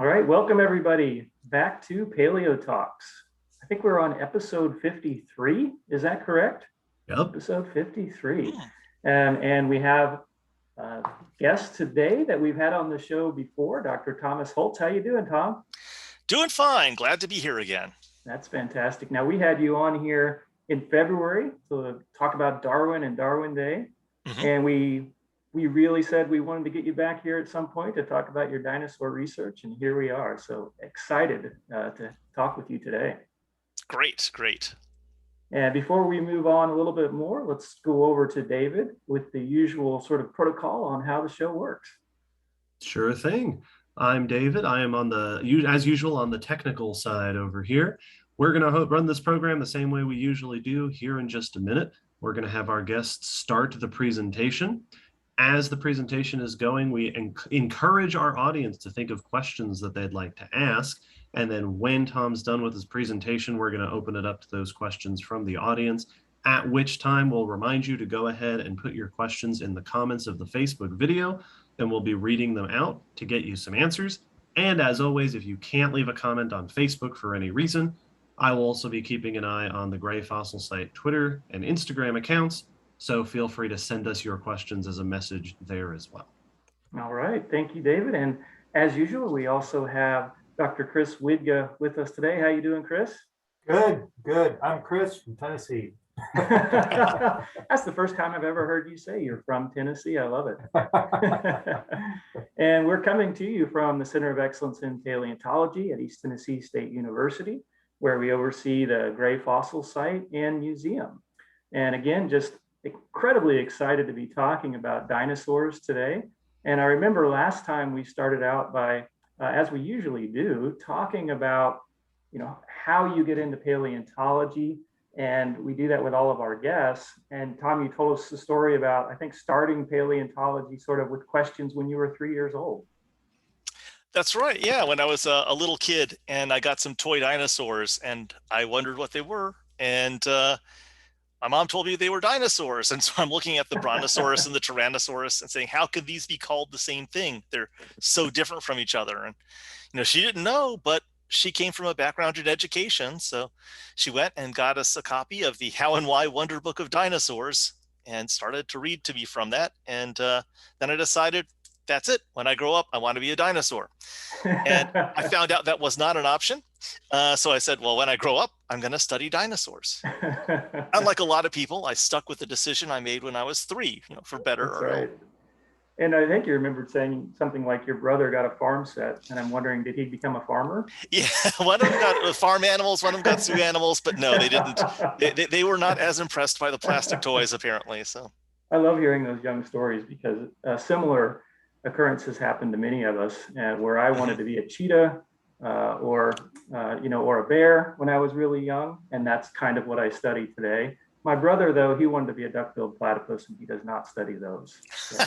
All right, welcome everybody back to Paleo Talks. I think we're on episode 53. Is that correct? Yep. Episode 53. And we have a guest today that we've had on the show before, Dr. Thomas Holtz. How you doing, Tom? Doing fine. Glad to be here again. That's fantastic. Now, we had you on here in February to talk about Darwin and Darwin Day. And we really said we wanted to get you back here at some point to talk about your dinosaur research, and here we are. So excited to talk with you today. Great. And before we move on a little bit more, let's go over to David with the usual sort of protocol on how the show works. Sure thing. I'm David. I am as usual, on the technical side over here. We're going to run this program the same way we usually do here in just a minute. We're going to have our guests start the presentation. As the presentation is going, we encourage our audience to think of questions that they'd like to ask. And then when Tom's done with his presentation, we're going to open it up to those questions from the audience, at which time we'll remind you to go ahead and put your questions in the comments of the Facebook video, and we'll be reading them out to get you some answers. And as always, if you can't leave a comment on Facebook for any reason, I will also be keeping an eye on the Gray Fossil Site Twitter and Instagram accounts. So feel free to send us your questions as a message there as well. All right. Thank you, David. And as usual, we also have Dr. Chris Widga with us today. How you doing, Chris? Good. I'm Chris from Tennessee. That's the first time I've ever heard you say you're from Tennessee. I love it. And we're coming to you from the Center of Excellence in Paleontology at East Tennessee State University, where we oversee the Gray Fossil Site and Museum. And again, just incredibly excited to be talking about dinosaurs today. And I remember last time we started out by, as we usually do, talking about, how you get into paleontology. And we do that with all of our guests. And Tom, you told us the story about, I think, starting paleontology sort of with questions when you were 3 years old. That's right. Yeah, when I was a little kid and I got some toy dinosaurs and I wondered what they were. And my mom told me they were dinosaurs. And so I'm looking at the Brontosaurus and the Tyrannosaurus and saying, how could these be called the same thing? They're so different from each other. And, she didn't know, but she came from a background in education. So she went and got us a copy of the How and Why Wonder Book of Dinosaurs and started to read to me from that. And then I decided, that's it. When I grow up, I want to be a dinosaur. And I found out that was not an option. So I said, well, when I grow up, I'm going to study dinosaurs. Unlike a lot of people, I stuck with the decision I made when I was 3, for better That's or right. And I think you remembered saying something like your brother got a farm set. And I'm wondering, did he become a farmer? Yeah, one of them got farm animals, one of them got zoo animals, but no, they didn't. They were not as impressed by the plastic toys, apparently. So I love hearing those young stories because similar occurrences happened to many of us, where I wanted to be a cheetah or a bear when I was really young, and that's kind of what I study today. My brother, though, he wanted to be a duck-billed platypus, and he does not study those. So.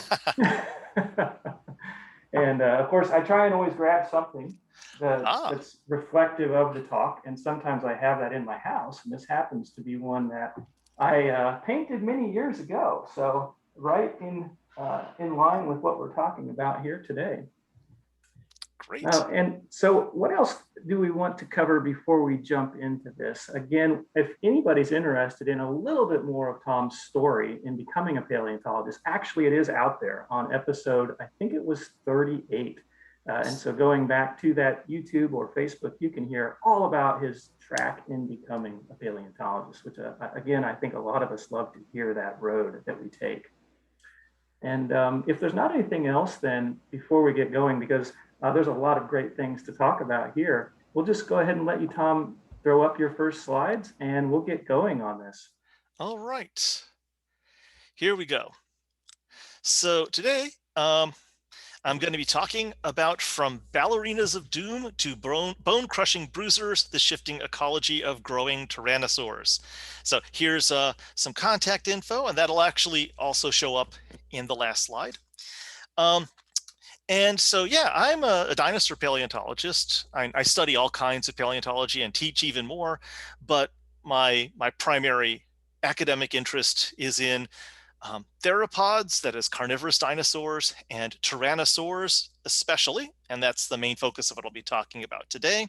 And of course, I try and always grab something that's reflective of the talk, and sometimes I have that in my house, and this happens to be one that I painted many years ago. So right in line with what we're talking about here today. Great. And so what else do we want to cover before we jump into this? Again, if anybody's interested in a little bit more of Tom's story in becoming a paleontologist, actually it is out there on episode, I think it was 38. And so going back to that YouTube or Facebook, you can hear all about his track in becoming a paleontologist, which again, I think a lot of us love to hear that road that we take. And if there's not anything else, then before we get going, because there's a lot of great things to talk about here, we'll just go ahead and let you, Tom, throw up your first slides and we'll get going on this. All right. Here we go. So today, I'm going to be talking about from ballerinas of doom to bone-crushing bruisers, the shifting ecology of growing tyrannosaurs. So here's some contact info, and that'll actually also show up in the last slide. And so, yeah, I'm a dinosaur paleontologist. I study all kinds of paleontology and teach even more, but my primary academic interest is in theropods, that is carnivorous dinosaurs, and tyrannosaurs especially, and that's the main focus of what I'll be talking about today.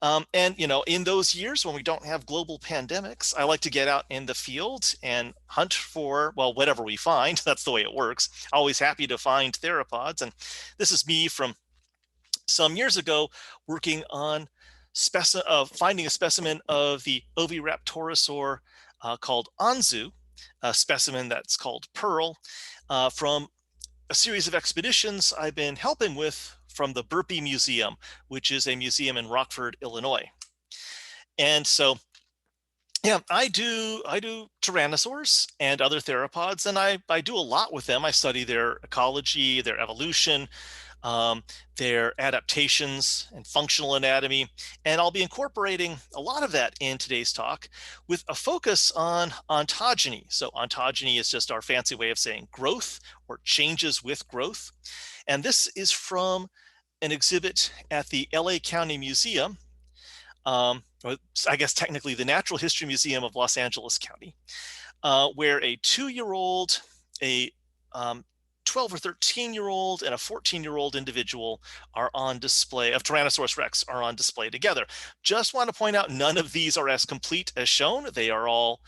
And in those years when we don't have global pandemics, I like to get out in the field and hunt for, well, whatever we find. That's the way it works. Always happy to find theropods. And this is me from some years ago working on finding a specimen of the Oviraptorosaur called Anzu, a specimen that's called Pearl, from a series of expeditions I've been helping with from the Burpee Museum, which is a museum in Rockford, Illinois. And so, yeah, I do tyrannosaurs and other theropods, and I do a lot with them. I study their ecology, their evolution, their adaptations and functional anatomy, and I'll be incorporating a lot of that in today's talk with a focus on ontogeny. So ontogeny is just our fancy way of saying growth or changes with growth. And this is from an exhibit at the LA County Museum, or I guess technically the Natural History Museum of Los Angeles County, where a 2-year-old, a 12 or 13-year-old, and a 14-year-old individual are on display, of Tyrannosaurus rex are on display together. Just want to point out, none of these are as complete as shown. They are all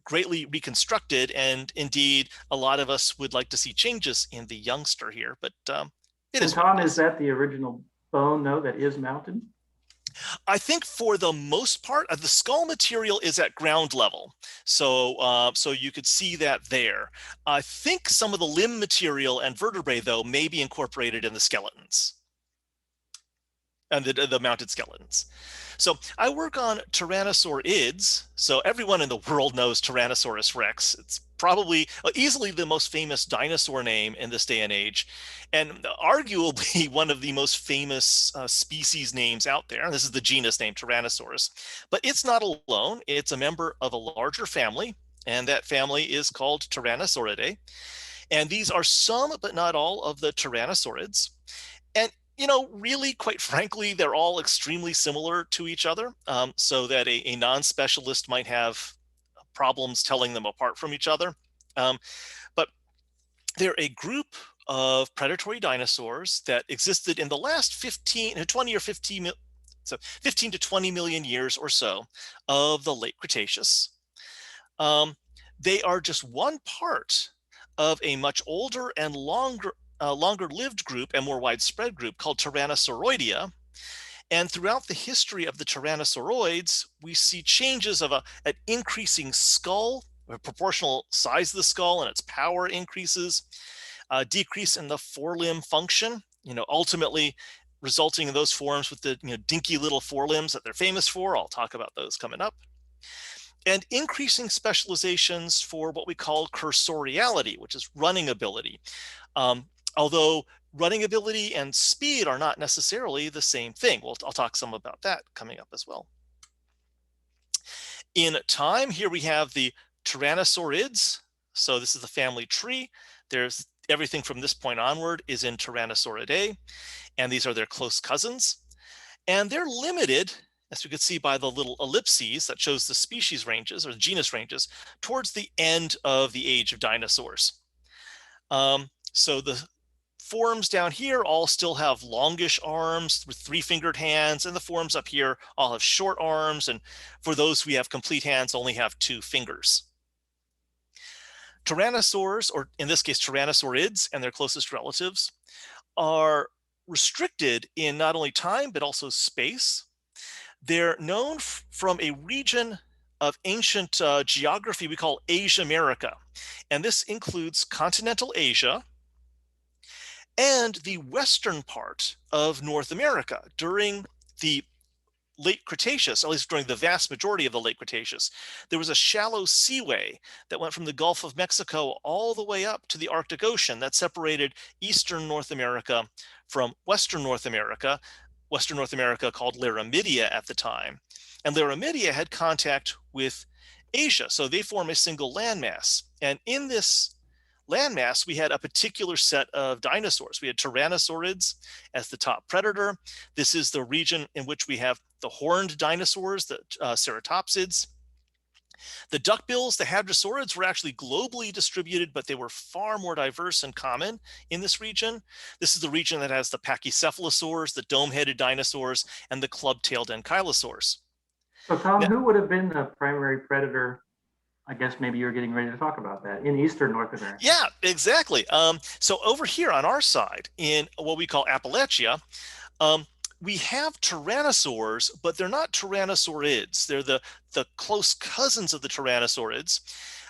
greatly reconstructed, and indeed, a lot of us would like to see changes in the youngster here, but it is. Tom, is that the original bone, though, that is mounted? I think for the most part, the skull material is at ground level. So so you could see that there. I think some of the limb material and vertebrae, though, may be incorporated in the skeletons and the mounted skeletons. So I work on Tyrannosaurids. So everyone in the world knows Tyrannosaurus rex. It's probably easily the most famous dinosaur name in this day and age, and arguably one of the most famous species names out there. This is the genus name Tyrannosaurus, but it's not alone. It's a member of a larger family, and that family is called Tyrannosauridae. And these are some, but not all, of the Tyrannosaurids. And really, quite frankly, they're all extremely similar to each other, so that a non-specialist might have problems telling them apart from each other. But they're a group of predatory dinosaurs that existed in the last 15 to 20 million years or so of the late Cretaceous. They are just one part of a much older and longer-lived group and more widespread group called Tyrannosauroidea. And throughout the history of the Tyrannosauroids, we see changes of an increasing skull, a proportional size of the skull and its power increases, a decrease in the forelimb function, ultimately resulting in those forms with the dinky little forelimbs that they're famous for. I'll talk about those coming up. And increasing specializations for what we call cursoriality, which is running ability. Although running ability and speed are not necessarily the same thing. I'll talk some about that coming up as well. In time, here we have the Tyrannosaurids. So this is the family tree. There's everything from this point onward is in Tyrannosauridae, and these are their close cousins. And they're limited, as you can see by the little ellipses that shows the species ranges or the genus ranges, towards the end of the age of dinosaurs. So the forms down here all still have longish arms with 3-fingered hands, and the forms up here all have short arms, and for those who have complete hands only have 2 fingers. Tyrannosaurs, or in this case Tyrannosaurids and their closest relatives, are restricted in not only time but also space. They're known from a region of ancient geography we call Asia America, and this includes continental Asia and the western part of North America during the late Cretaceous, at least during the vast majority of the late Cretaceous. There was a shallow seaway that went from the Gulf of Mexico all the way up to the Arctic Ocean that separated eastern North America from western North America called Laramidia at the time. And Laramidia had contact with Asia, so they form a single landmass. And in this landmass, we had a particular set of dinosaurs. We had Tyrannosaurids as the top predator. This is the region in which we have the horned dinosaurs, the ceratopsids. The duckbills, the hadrosaurids, were actually globally distributed, but they were far more diverse and common in this region. This is the region that has the pachycephalosaurs, the dome-headed dinosaurs, and the club-tailed ankylosaurs. So Tom, Now, who would have been the primary predator? I guess maybe you're getting ready to talk about that in Eastern North America. yeah, exactly. So over here on our side, in what we call Appalachia, we have tyrannosaurs, but they're not tyrannosaurids. They're the close cousins of the tyrannosaurids.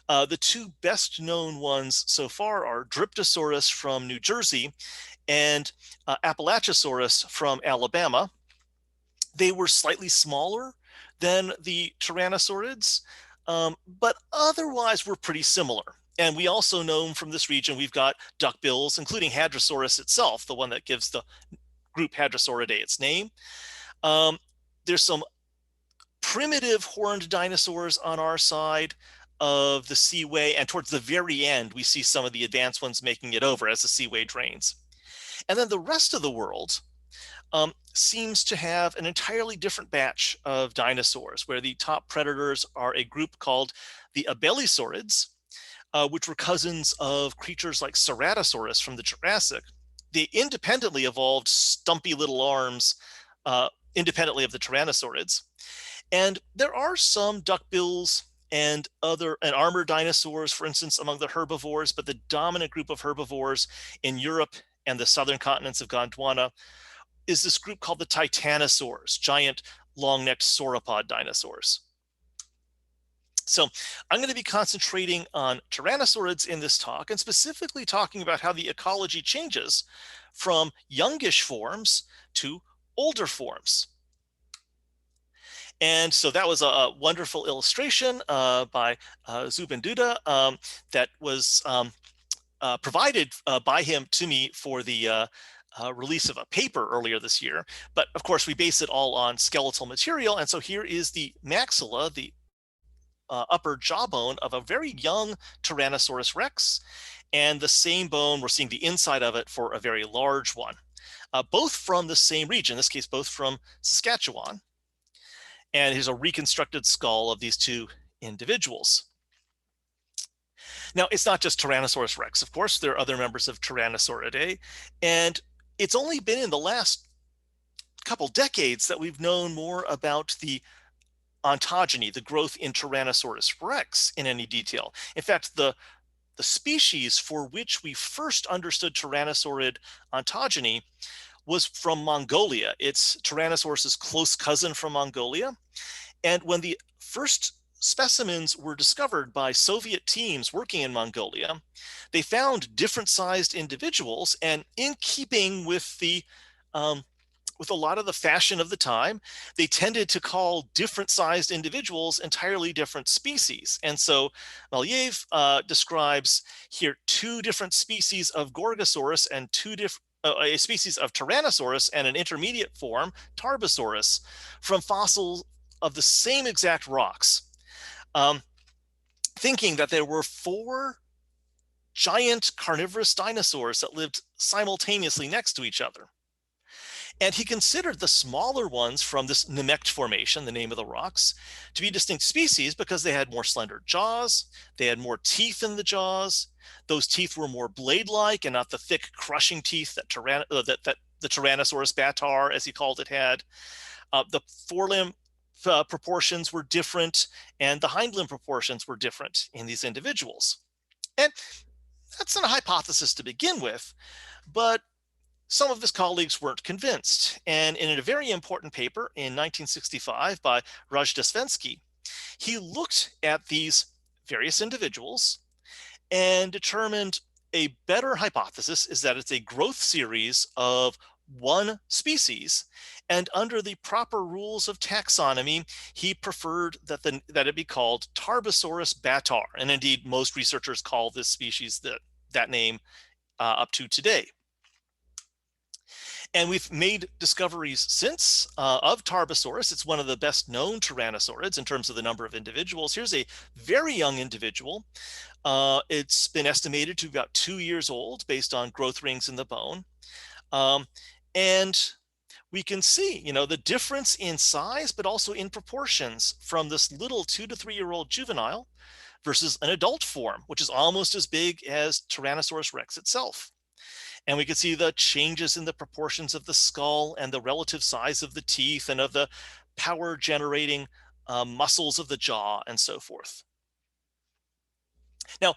The two best known ones so far are Dryptosaurus from New Jersey and Appalachosaurus from Alabama. They were slightly smaller than the tyrannosaurids, but otherwise we're pretty similar. And we also know from this region, we've got duckbills, including Hadrosaurus itself, the one that gives the group Hadrosauridae its name. There's some primitive horned dinosaurs on our side of the seaway, and towards the very end, we see some of the advanced ones making it over as the seaway drains. And then the rest of the world seems to have an entirely different batch of dinosaurs, where the top predators are a group called the Abelisaurids, which were cousins of creatures like Ceratosaurus from the Jurassic. They independently evolved stumpy little arms independently of the Tyrannosaurids. And there are some duckbills and armored dinosaurs, for instance, among the herbivores, but the dominant group of herbivores in Europe and the southern continents of Gondwana is this group called the Titanosaurs, giant long-necked sauropod dinosaurs. So I'm going to be concentrating on Tyrannosaurids in this talk, and specifically talking about how the ecology changes from youngish forms to older forms. And so that was a wonderful illustration by Zubin Duda that was provided by him to me for the release of a paper earlier this year. But of course, we base it all on skeletal material. And so here is the maxilla, the upper jawbone of a very young Tyrannosaurus rex. And the same bone, we're seeing the inside of it for a very large one, both from the same region, in this case, both from Saskatchewan. And here's a reconstructed skull of these two individuals. Now, it's not just Tyrannosaurus rex, of course, there are other members of Tyrannosauridae, and it's only been in the last couple decades that we've known more about the ontogeny, the growth in Tyrannosaurus rex in any detail. In fact, the species for which we first understood Tyrannosaurid ontogeny was from Mongolia. It's Tyrannosaurus's close cousin from Mongolia. And when the first specimens were discovered by Soviet teams working in Mongolia, they found different sized individuals, and in keeping with with a lot of the fashion of the time, they tended to call different sized individuals entirely different species. And so Maliev describes here two different species of Gorgosaurus and a species of Tyrannosaurus and an intermediate form, Tarbosaurus, from fossils of the same exact rocks, thinking that there were 4 giant carnivorous dinosaurs that lived simultaneously next to each other. And he considered the smaller ones from this Nemegt formation, the name of the rocks, to be distinct species because they had more slender jaws, they had more teeth in the jaws, those teeth were more blade-like and not the thick crushing teeth that the Tyrannosaurus batar, as he called it, had. The forelimb proportions were different, and the hind limb proportions were different in these individuals. And that's not a hypothesis to begin with, but some of his colleagues weren't convinced. And in a very important paper in 1965 by Rojdestvensky, he looked at these various individuals and determined a better hypothesis is that it's a growth series of one species. And under the proper rules of taxonomy, he preferred that it be called Tarbosaurus batar. And indeed, most researchers call this species that name up to today. And we've made discoveries since of Tarbosaurus. It's one of the best known Tyrannosaurids in terms of the number of individuals. Here's a very young individual. It's been estimated to be about 2 years old based on growth rings in the bone. And we can see, the difference in size, but also in proportions from this little 2 to 3-year-old juvenile versus an adult form, which is almost as big as Tyrannosaurus rex itself. And we can see the changes in the proportions of the skull and the relative size of the teeth and of the power generating muscles of the jaw and so forth. Now,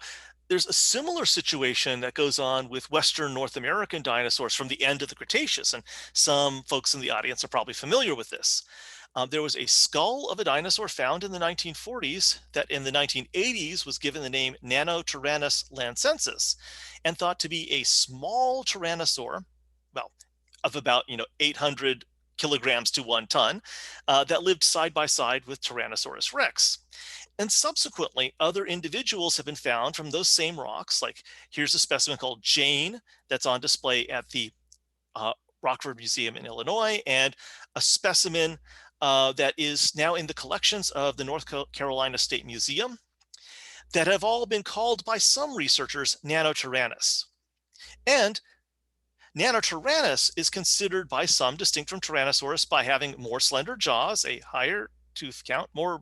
there's a similar situation that goes on with Western North American dinosaurs from the end of the Cretaceous, and some folks in the audience are probably familiar with this. There was a skull of a dinosaur found in the 1940s that in the 1980s was given the name Nontyrannosaurus lancensis and thought to be a small tyrannosaur, well, of about 800 kilograms to 1 ton, that lived side by side with Tyrannosaurus rex. And subsequently, other individuals have been found from those same rocks. Like here's a specimen called Jane that's on display at the Rockford Museum in Illinois, and a specimen that is now in the collections of the North Carolina State Museum that have all been called by some researchers Nontyrannosaurus. And Nontyrannosaurus is considered by some distinct from Tyrannosaurus by having more slender jaws, a higher tooth count, more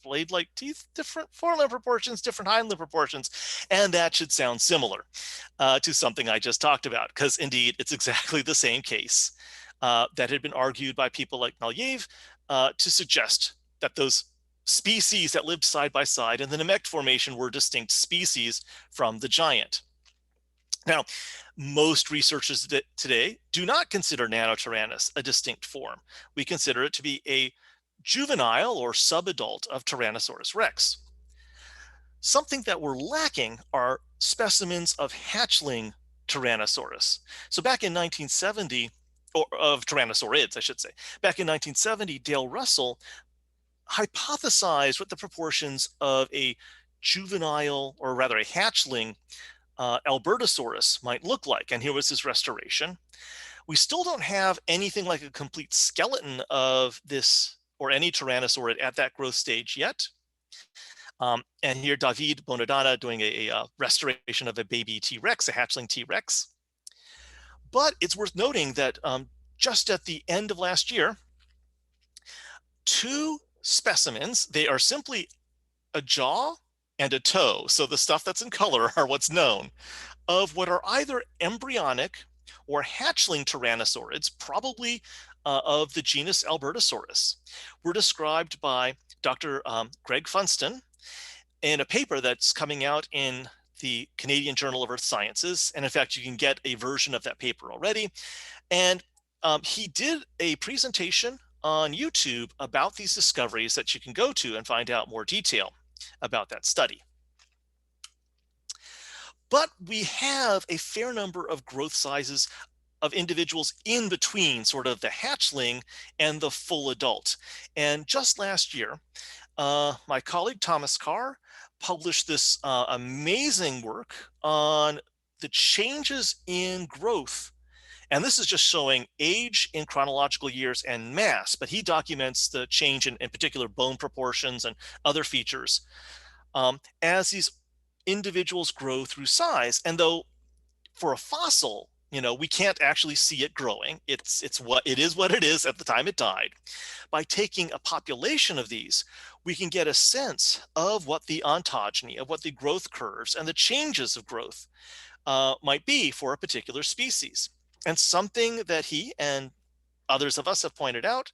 blade-like teeth, different forelimb proportions, different hind limb proportions, and that should sound similar to something I just talked about, because indeed it's exactly the same case that had been argued by people like Maliev to suggest that those species that lived side by side in the Namek Formation were distinct species from the giant. Now, most researchers today do not consider Nontyrannosaurus a distinct form. We consider it to be a juvenile or subadult of Tyrannosaurus rex. Something that we're lacking are specimens of hatchling Tyrannosaurus. So back in 1970, or of Tyrannosaurids, I should say, back in 1970, Dale Russell hypothesized what the proportions of a juvenile, or rather a hatchling, Albertosaurus might look like. And here was his restoration. We still don't have anything like a complete skeleton of this or any Tyrannosaurid at that growth stage yet. And here David Bonadonna doing a restoration of a baby T-Rex, a hatchling T-Rex. But it's worth noting that just at the end of last year, 2 specimens, they are simply a jaw and a toe, so the stuff that's in color are what's known, of what are either embryonic or hatchling Tyrannosaurids, probably of the genus Albertosaurus, were described by Dr. Greg Funston in a paper that's coming out in the Canadian Journal of Earth Sciences. And in fact, you can get a version of that paper already. And he did a presentation on YouTube about these discoveries that you can go to and find out more detail about that study. But we have a fair number of growth sizes of individuals in between sort of the hatchling and the full adult. And just last year, my colleague Thomas Carr published this amazing work on the changes in growth. And this is just showing age in chronological years and mass, but he documents the change in particular bone proportions and other features as these individuals grow through size. And though for a fossil, we can't actually see it growing. It is what it is at the time it died. By taking a population of these, we can get a sense of what the ontogeny, of what the growth curves and the changes of growth might be for a particular species. And something that he and others of us have pointed out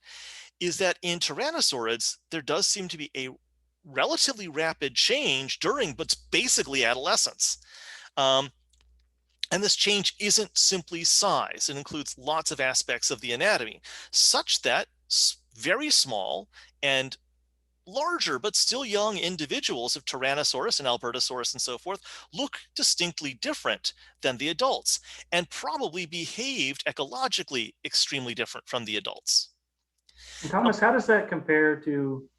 is that in Tyrannosaurids, there does seem to be a relatively rapid change during what's basically adolescence. And this change isn't simply size. It includes lots of aspects of the anatomy, such that very small and larger but still young individuals of Tyrannosaurus and Albertosaurus and so forth look distinctly different than the adults and probably behaved ecologically extremely different from the adults. And Thomas, how does that compare to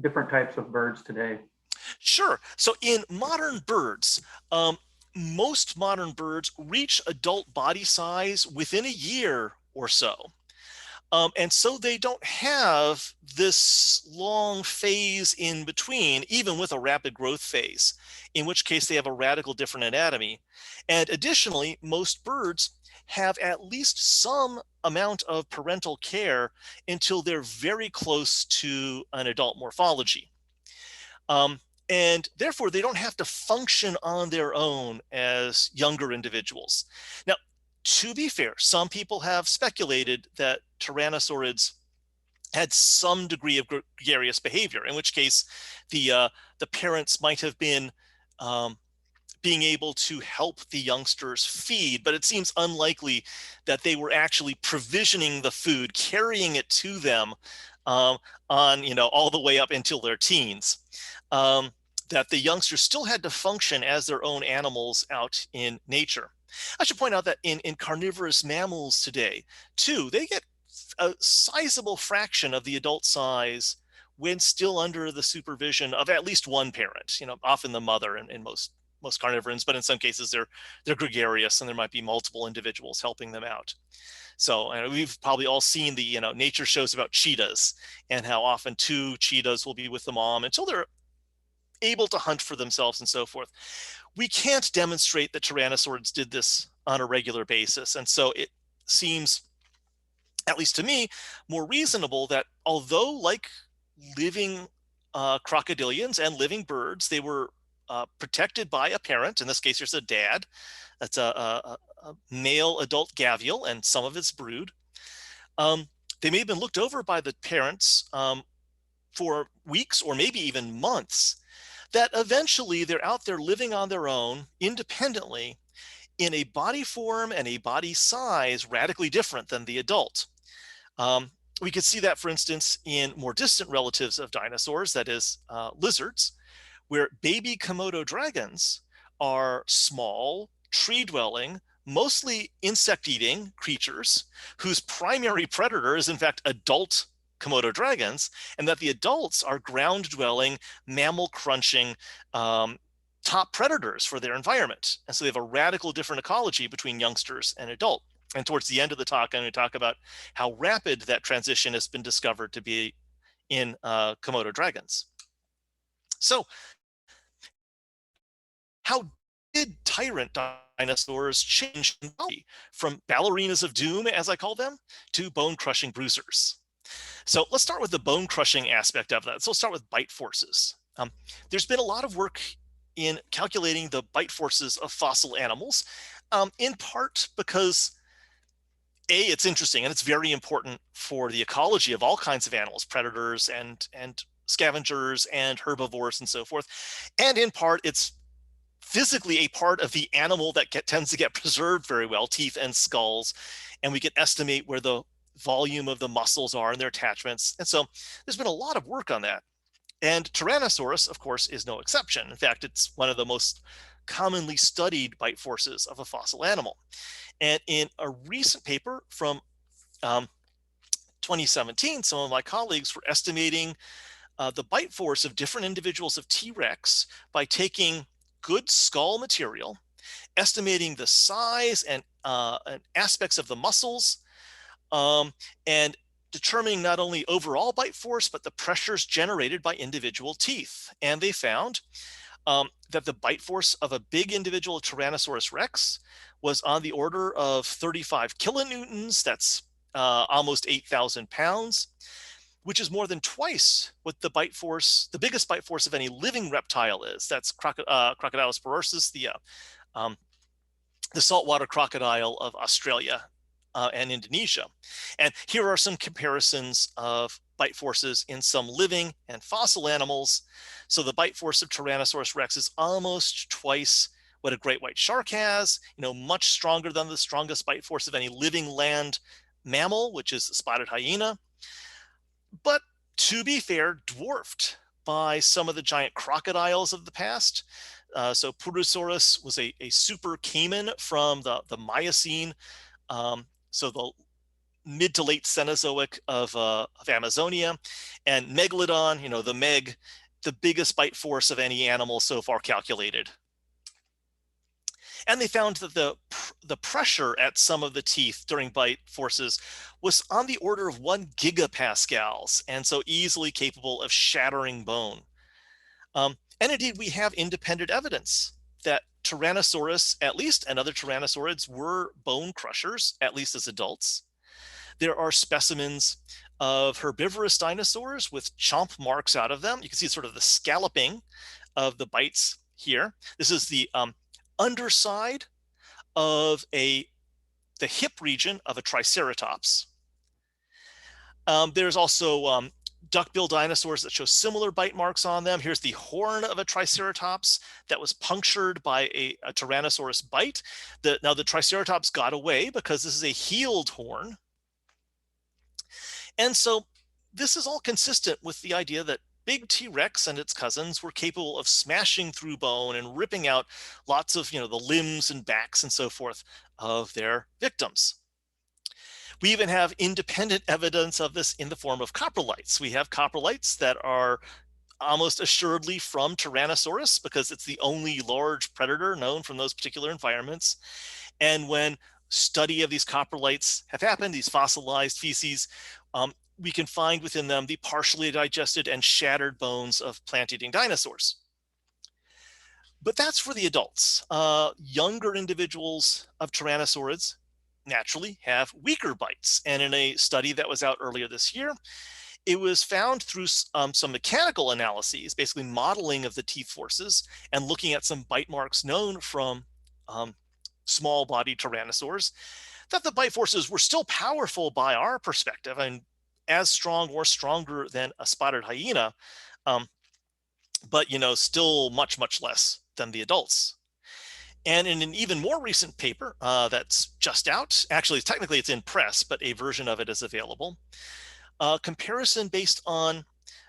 different types of birds today? Sure. So in modern birds, most modern birds reach adult body size within a year or so. And so they don't have this long phase in between, even with a rapid growth phase, in which case they have a radical different anatomy. And additionally, most birds have at least some amount of parental care until they're very close to an adult morphology. And therefore, they don't have to function on their own as younger individuals. Now, to be fair, some people have speculated that Tyrannosaurids had some degree of gregarious behavior, in which case the parents might have been being able to help the youngsters feed, but it seems unlikely that they were actually provisioning the food, carrying it to them on, all the way up until their teens. That the youngsters still had to function as their own animals out in nature. I should point out that in carnivorous mammals today, too, they get a sizable fraction of the adult size when still under the supervision of at least one parent, often the mother in most carnivorans, but in some cases they're gregarious and there might be multiple individuals helping them out. So we've probably all seen the nature shows about cheetahs and how often two cheetahs will be with the mom until they're able to hunt for themselves and so forth. We can't demonstrate that Tyrannosaurids did this on a regular basis, and so it seems, at least to me, more reasonable that although like living crocodilians and living birds, they were protected by a parent. In this case, there's a dad. That's a male adult gavial and some of its brood. They may have been looked over by the parents for weeks or maybe even months, that eventually they're out there living on their own independently in a body form and a body size radically different than the adult. We could see that, for instance, in more distant relatives of dinosaurs, that is lizards, where baby Komodo dragons are small, tree-dwelling, mostly insect-eating creatures whose primary predator is in fact adult Komodo dragons, and that the adults are ground-dwelling, mammal-crunching top predators for their environment. And so they have a radical different ecology between youngsters and adult. And towards the end of the talk, I'm going to talk about how rapid that transition has been discovered to be in Komodo dragons. So how did tyrant dinosaurs change in body from ballerinas of doom, as I call them, to bone-crushing bruisers? So let's start with the bone-crushing aspect of that. So let's start with bite forces. There's been a lot of work in calculating the bite forces of fossil animals, in part because it's interesting and it's very important for the ecology of all kinds of animals, predators and scavengers and herbivores and so forth. And in part, it's physically a part of the animal that tends to get preserved very well, teeth and skulls. And we can estimate where the volume of the muscles are and their attachments. And so there's been a lot of work on that. And Tyrannosaurus, of course, is no exception. In fact, it's one of the most commonly studied bite forces of a fossil animal. And in a recent paper from 2017, some of my colleagues were estimating the bite force of different individuals of T-Rex by taking good skull material, estimating the size and aspects of the muscles, and determining not only overall bite force, but the pressures generated by individual teeth. And they found that the bite force of a big individual Tyrannosaurus rex was on the order of 35 kilonewtons. That's almost 8,000 pounds, which is more than twice what the bite force, the biggest bite force of any living reptile is. That's Crocodilus porosus, the saltwater crocodile of Australia and Indonesia. And here are some comparisons of bite forces in some living and fossil animals. So the bite force of Tyrannosaurus rex is almost twice what a great white shark has, much stronger than the strongest bite force of any living land mammal, which is the spotted hyena. But to be fair, dwarfed by some of the giant crocodiles of the past. So Purosaurus was a super caiman from the Miocene, so the mid to late Cenozoic of Amazonia, and Megalodon, the Meg, the biggest bite force of any animal so far calculated. And they found that the pressure at some of the teeth during bite forces was on the order of 1 gigapascals, and so easily capable of shattering bone. And indeed, we have independent evidence that Tyrannosaurus, at least, and other Tyrannosaurids were bone crushers, at least as adults. There are specimens of herbivorous dinosaurs with chomp marks out of them. You can see sort of the scalloping of the bites here. This is the underside of the hip region of a Triceratops. There's also duckbill dinosaurs that show similar bite marks on them. Here's the horn of a Triceratops that was punctured by a Tyrannosaurus bite. Now the Triceratops got away because this is a healed horn. And so this is all consistent with the idea that big T-Rex and its cousins were capable of smashing through bone and ripping out lots of, the limbs and backs and so forth of their victims. We even have independent evidence of this in the form of coprolites. We have coprolites that are almost assuredly from Tyrannosaurus because it's the only large predator known from those particular environments. And when study of these coprolites have happened, these fossilized feces, we can find within them the partially digested and shattered bones of plant-eating dinosaurs. But that's for the adults. Younger individuals of Tyrannosaurids naturally have weaker bites. And in a study that was out earlier this year, it was found through some mechanical analyses, basically modeling of the teeth forces and looking at some bite marks known from small-bodied tyrannosaurs, that the bite forces were still powerful by our perspective and as strong or stronger than a spotted hyena, but still much, much less than the adults. And in an even more recent paper that's just out, actually, technically it's in press, but a version of it is available, a comparison based on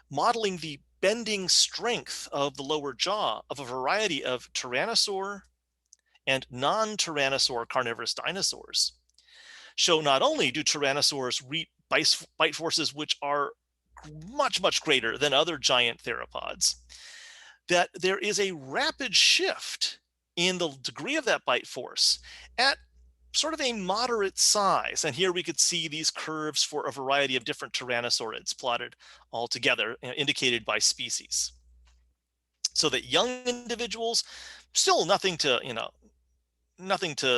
modeling the bending strength of the lower jaw of a variety of Tyrannosaur and non-Tyrannosaur carnivorous dinosaurs show not only do Tyrannosaurs reap bite forces which are much, much greater than other giant theropods, that there is a rapid shift in the degree of that bite force at sort of a moderate size. And here we could see these curves for a variety of different Tyrannosaurids plotted all together, indicated by species. So that young individuals, still nothing to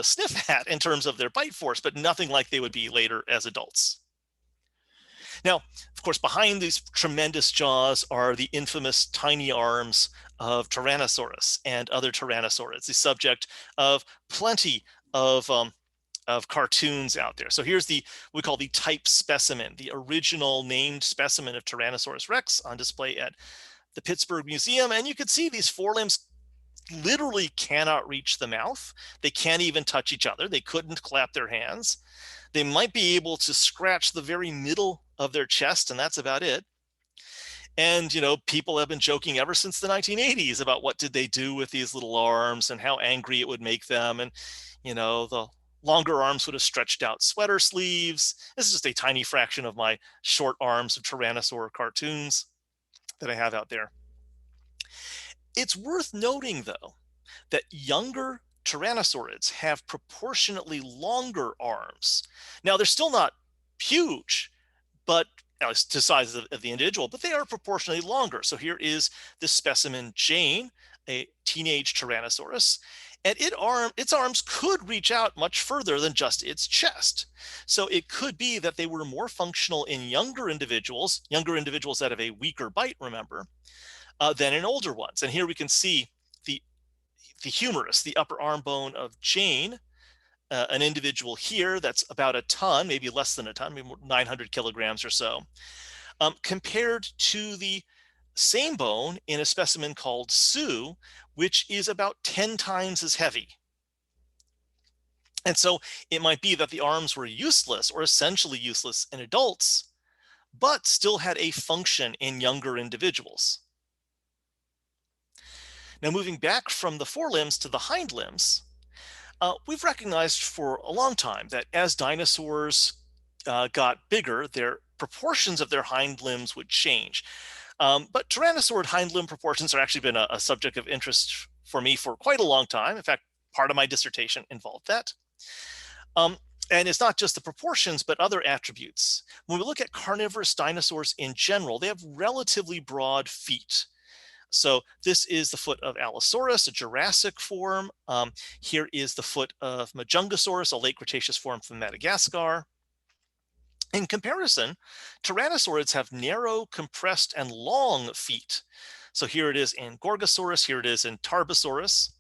sniff at in terms of their bite force, but nothing like they would be later as adults. Now, of course, behind these tremendous jaws are the infamous tiny arms of Tyrannosaurus and other Tyrannosaurids, the subject of plenty of cartoons out there. So here's we call the type specimen, the original named specimen of Tyrannosaurus rex on display at the Pittsburgh Museum. And you can see these forelimbs literally cannot reach the mouth. They can't even touch each other. They couldn't clap their hands. They might be able to scratch the very middle of their chest, and that's about it. And, people have been joking ever since the 1980s about what did they do with these little arms and how angry it would make them. And, the longer arms would have stretched out sweater sleeves. This is just a tiny fraction of my short arms of Tyrannosaur cartoons that I have out there. It's worth noting, though, that younger Tyrannosaurids have proportionately longer arms. Now, they're still not huge, but to size of the individual, but they are proportionally longer. So here is the specimen Jane, a teenage Tyrannosaurus, and its arms could reach out much further than just its chest. So it could be that they were more functional in younger individuals that have a weaker bite, remember, than in older ones. And here we can see the humerus, the upper arm bone of Jane, an individual here that's about a ton, maybe less than a ton, maybe 900 kilograms or so, compared to the same bone in a specimen called Sue, which is about 10 times as heavy. And so it might be that the arms were useless or essentially useless in adults, but still had a function in younger individuals. Now, moving back from the forelimbs to the hind limbs, we've recognized for a long time that as dinosaurs got bigger, their proportions of their hind limbs would change. But Tyrannosaurid hind limb proportions have actually been a subject of interest for me for quite a long time. In fact, part of my dissertation involved that. And it's not just the proportions, but other attributes. When we look at carnivorous dinosaurs in general, they have relatively broad feet. So this is the foot of Allosaurus, a Jurassic form. Here is the foot of Majungasaurus, a late Cretaceous form from Madagascar. In comparison, Tyrannosaurids have narrow, compressed, and long feet. So here it is in Gorgosaurus, here it is in Tarbosaurus.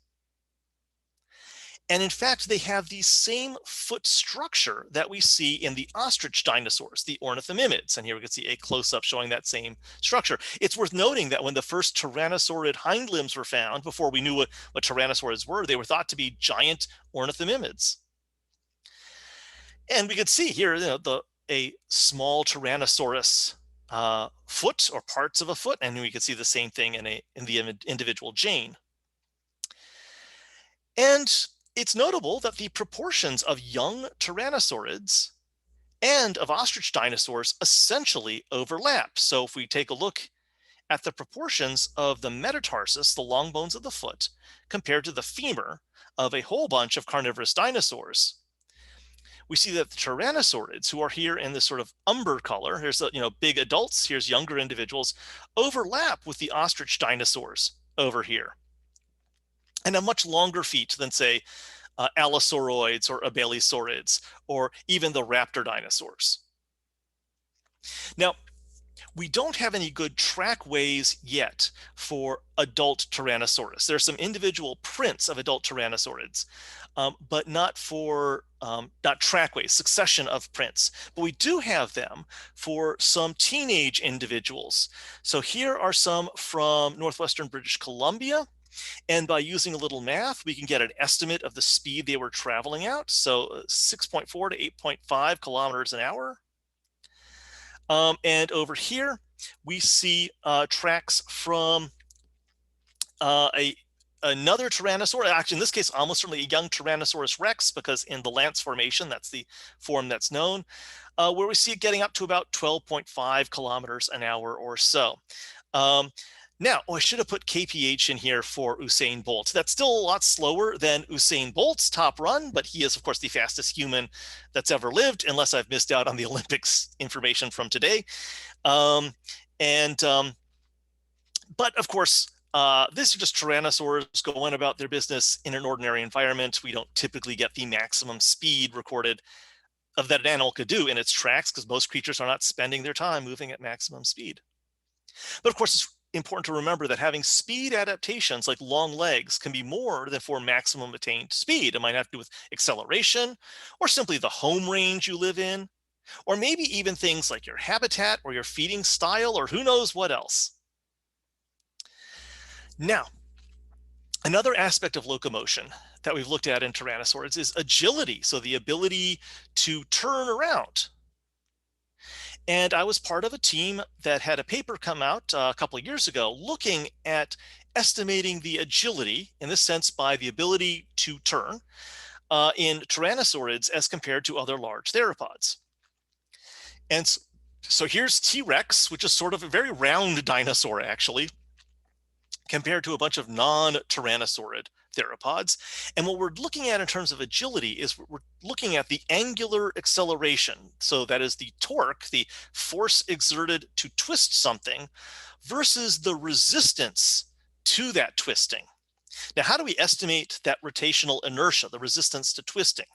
And in fact, they have the same foot structure that we see in the ostrich dinosaurs, the ornithomimids. And here we can see a close-up showing that same structure. It's worth noting that when the first Tyrannosaurid hind limbs were found, before we knew what Tyrannosaurids were, they were thought to be giant ornithomimids. And we can see here, a small Tyrannosaurus foot or parts of a foot, and we can see the same thing in the individual Jane. And it's notable that the proportions of young Tyrannosaurids and of ostrich dinosaurs essentially overlap. So if we take a look at the proportions of the metatarsus, the long bones of the foot, compared to the femur of a whole bunch of carnivorous dinosaurs, we see that the Tyrannosaurids, who are here in this sort of umber color, here's the big adults, here's younger individuals, overlap with the ostrich dinosaurs over here, and have much longer feet than, say, Allosauroids or Ballerinas, or even the raptor dinosaurs. Now, we don't have any good trackways yet for adult Tyrannosaurus. There's some individual prints of adult Tyrannosaurids, but not trackways, succession of prints. But we do have them for some teenage individuals. So here are some from northwestern British Columbia. And by using a little math, we can get an estimate of the speed they were traveling at. So 6.4 to 8.5 kilometers an hour. And over here, we see tracks from another Tyrannosaur, actually in this case, almost certainly a young Tyrannosaurus rex, because in the Lance Formation, that's the form that's known, where we see it getting up to about 12.5 kilometers an hour or so. Now, I should have put KPH in here for Usain Bolt. That's still a lot slower than Usain Bolt's top run, but he is, of course, the fastest human that's ever lived, unless I've missed out on the Olympics information from today. But of course, this is just Tyrannosaurs going about their business in an ordinary environment. We don't typically get the maximum speed recorded of that an animal could do in its tracks, because most creatures are not spending their time moving at maximum speed. But of course, it's important to remember that having speed adaptations like long legs can be more than for maximum attained speed. It might have to do with acceleration, or simply the home range you live in, or maybe even things like your habitat or your feeding style, or who knows what else. Now, another aspect of locomotion that we've looked at in Tyrannosaurids is agility, so the ability to turn around. And I was part of a team that had a paper come out a couple of years ago looking at estimating the agility, in this sense by the ability to turn, in Tyrannosaurids as compared to other large theropods. And so here's T-Rex, which is sort of a very round dinosaur, actually, compared to a bunch of non-Tyrannosaurid theropods. And what we're looking at in terms of agility is we're looking at the angular acceleration. So that is the torque, the force exerted to twist something, versus the resistance to that twisting. Now, how do we estimate that rotational inertia, the resistance to twisting?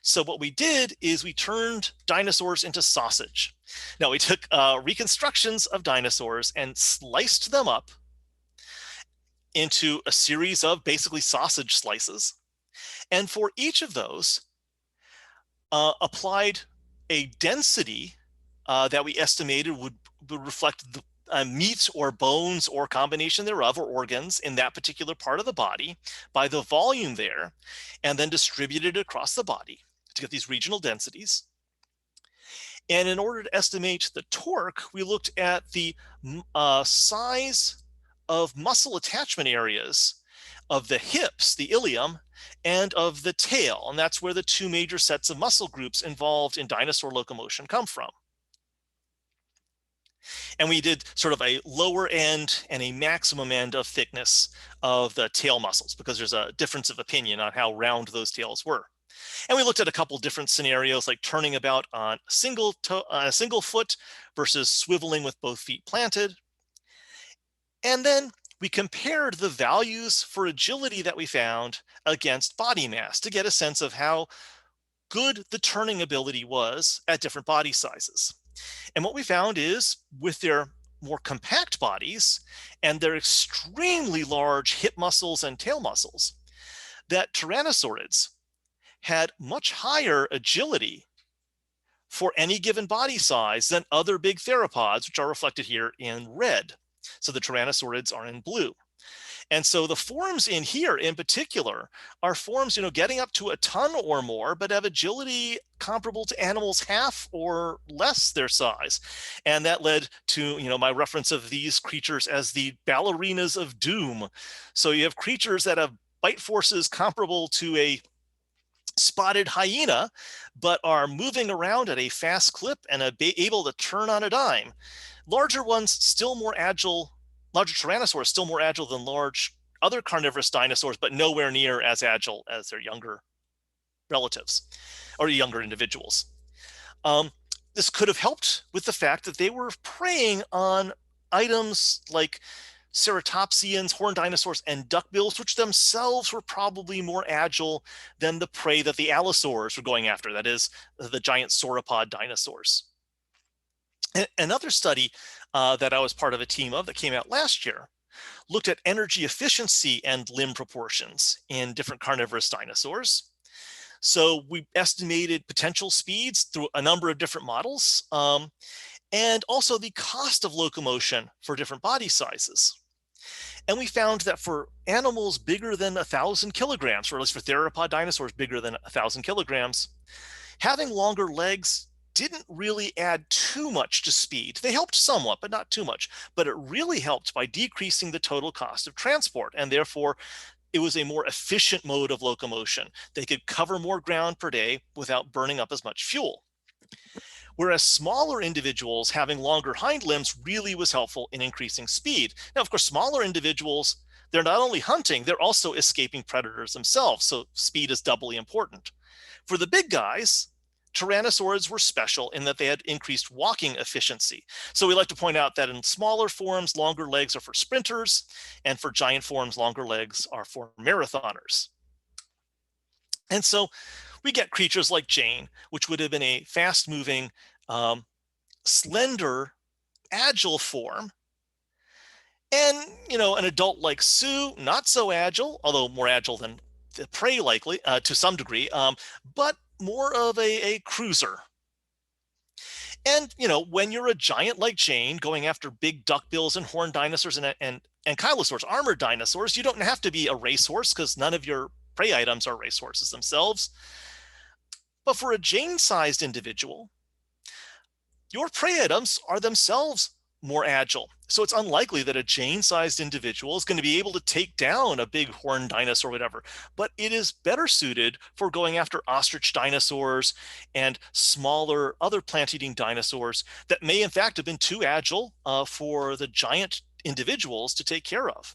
So what we did is we turned dinosaurs into sausage. Now, we took reconstructions of dinosaurs and sliced them up into a series of basically sausage slices. And for each of those, applied a density that we estimated would reflect the meat or bones or combination thereof, or organs in that particular part of the body by the volume there, and then distributed across the body to get these regional densities. And in order to estimate the torque, we looked at the size of muscle attachment areas of the hips, the ilium, and of the tail. And that's where the two major sets of muscle groups involved in dinosaur locomotion come from. And we did sort of a lower end and a maximum end of thickness of the tail muscles, because there's a difference of opinion on how round those tails were. And we looked at a couple different scenarios, like turning about on a single foot versus swiveling with both feet planted. And then we compared the values for agility that we found against body mass to get a sense of how good the turning ability was at different body sizes. And what we found is with their more compact bodies and their extremely large hip muscles and tail muscles, that Tyrannosaurids had much higher agility for any given body size than other big theropods, which are reflected here in red. So the Tyrannosaurids are in blue. And so the forms in here in particular are forms, getting up to a ton or more, but have agility comparable to animals half or less their size. And that led to, my reference of these creatures as the Ballerinas of doom. So you have creatures that have bite forces comparable to a spotted hyena, but are moving around at a fast clip and able to turn on a dime. Larger ones, still more agile. Larger Tyrannosaurs still more agile than large other carnivorous dinosaurs, but nowhere near as agile as their younger relatives or younger individuals. This could have helped with the fact that they were preying on items like ceratopsians, horned dinosaurs, and duckbills, which themselves were probably more agile than the prey that the Allosaurs were going after, that is, the giant sauropod dinosaurs. Another study that I was part of a team of that came out last year looked at energy efficiency and limb proportions in different carnivorous dinosaurs. So we estimated potential speeds through a number of different models, and also the cost of locomotion for different body sizes. And we found that for animals bigger than 1,000 kilograms, or at least for theropod dinosaurs bigger than 1,000 kilograms, having longer legs didn't really add too much to speed. They helped somewhat, but not too much. But it really helped by decreasing the total cost of transport, and therefore it was a more efficient mode of locomotion. They could cover more ground per day without burning up as much fuel. Whereas smaller individuals having longer hind limbs really was helpful in increasing speed. Now, of course, smaller individuals, they're not only hunting, they're also escaping predators themselves. So speed is doubly important. For the big guys, Tyrannosaurids were special in that they had increased walking efficiency. So we like to point out that in smaller forms, longer legs are for sprinters, and for giant forms, longer legs are for marathoners. And so we get creatures like Jane, which would have been a fast-moving, slender, agile form. And, an adult like Sue, not so agile, although more agile than the prey likely, to some degree, but more of a cruiser. And, when you're a giant like Jane going after big duckbills and horned dinosaurs and ankylosaurs, armored dinosaurs, you don't have to be a racehorse because none of your prey items are racehorses themselves. But for a Jane-sized individual, your prey items are themselves more agile. So it's unlikely that a Jane-sized individual is going to be able to take down a big horned dinosaur or whatever, but it is better suited for going after ostrich dinosaurs and smaller other plant-eating dinosaurs that may in fact have been too agile for the giant individuals to take care of.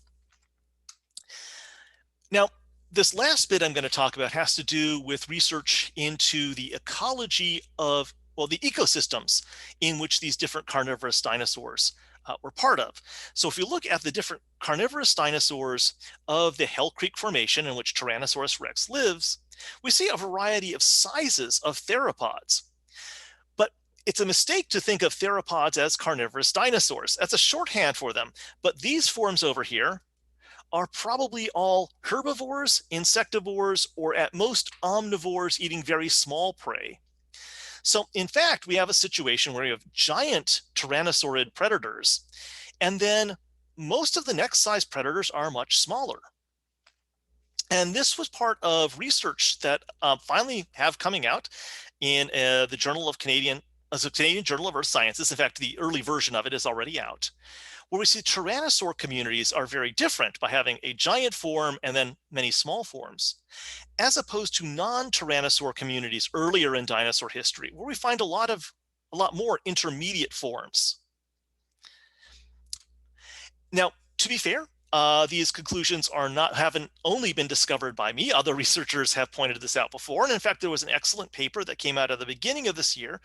Now, this last bit I'm going to talk about has to do with research into the ecology of, the ecosystems in which these different carnivorous dinosaurs were part of. So if you look at the different carnivorous dinosaurs of the Hell Creek Formation in which Tyrannosaurus rex lives, we see a variety of sizes of theropods. But it's a mistake to think of theropods as carnivorous dinosaurs. That's a shorthand for them. But these forms over here are probably all herbivores, insectivores, or at most omnivores eating very small prey. So in fact, we have a situation where you have giant tyrannosaurid predators, and then most of the next size predators are much smaller. And this was part of research that finally have coming out in the Canadian Journal of Earth Sciences. In fact, the early version of it is already out, where we see tyrannosaur communities are very different by having a giant form and then many small forms, as opposed to non-tyrannosaur communities earlier in dinosaur history, where we find a lot more intermediate forms. Now, to be fair, these conclusions haven't only been discovered by me. Other researchers have pointed this out before. And in fact, there was an excellent paper that came out at the beginning of this year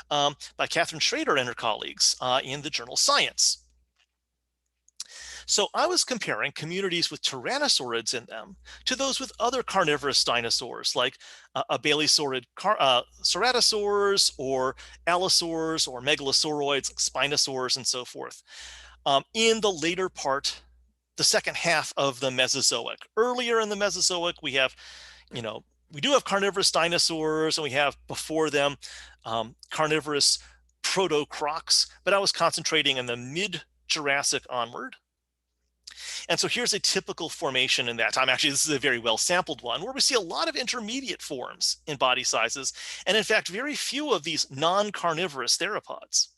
by Catherine Schrader and her colleagues in the journal Science. So I was comparing communities with tyrannosaurids in them to those with other carnivorous dinosaurs, like a Baleosaurid ceratosaurs or Allosaurs or megalosauroids, like Spinosaurs and so forth, in the later part, the second half of the Mesozoic. Earlier in the Mesozoic, we have, we do have carnivorous dinosaurs, and we have before them carnivorous proto-crocs, but I was concentrating in the mid-Jurassic onward. And so here's a typical formation in that time. Actually, this is a very well sampled one where we see a lot of intermediate forms in body sizes, and in fact, very few of these non-carnivorous theropods.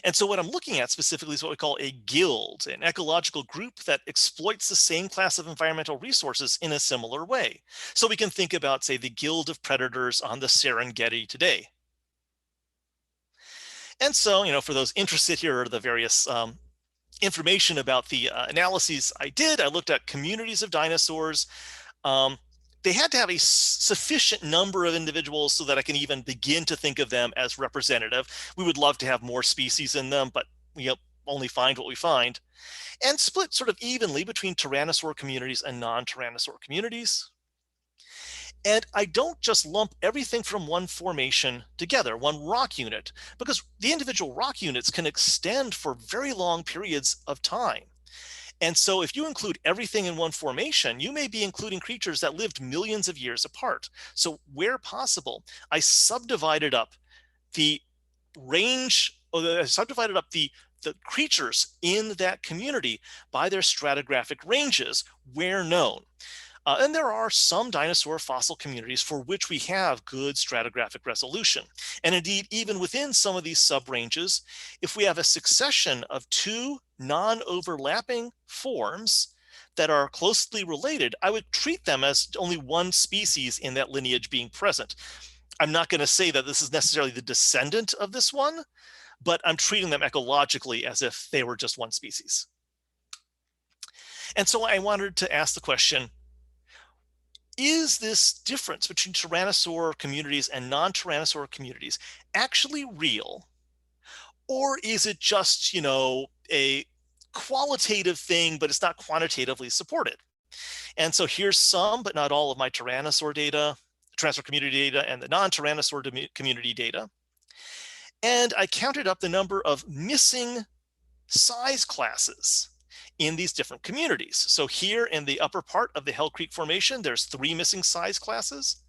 And so what I'm looking at specifically is what we call a guild, an ecological group that exploits the same class of environmental resources in a similar way. So we can think about, say, the guild of predators on the Serengeti today. And so, for those interested, here are the various information about the analyses I did. I looked at communities of dinosaurs. They had to have a sufficient number of individuals so that I can even begin to think of them as representative. We would love to have more species in them, but we only find what we find. And split sort of evenly between tyrannosaur communities and non-tyrannosaur communities. And I don't just lump everything from one formation together, one rock unit, because the individual rock units can extend for very long periods of time. And so if you include everything in one formation, you may be including creatures that lived millions of years apart. So where possible, I subdivided up the range, or I subdivided up the creatures in that community by their stratigraphic ranges where known. And there are some dinosaur fossil communities for which we have good stratigraphic resolution. And indeed, even within some of these subranges, if we have a succession of two non-overlapping forms that are closely related, I would treat them as only one species in that lineage being present. I'm not going to say that this is necessarily the descendant of this one, but I'm treating them ecologically as if they were just one species. And so I wanted to ask the question, is this difference between tyrannosaur communities and non-tyrannosaur communities actually real? Or is it just, a qualitative thing, but it's not quantitatively supported? And so here's some, but not all of my tyrannosaur data, tyrannosaur community data, and the non-tyrannosaur community data. And I counted up the number of missing size classes in these different communities. So here in the upper part of the Hell Creek Formation, there's 3 missing size classes.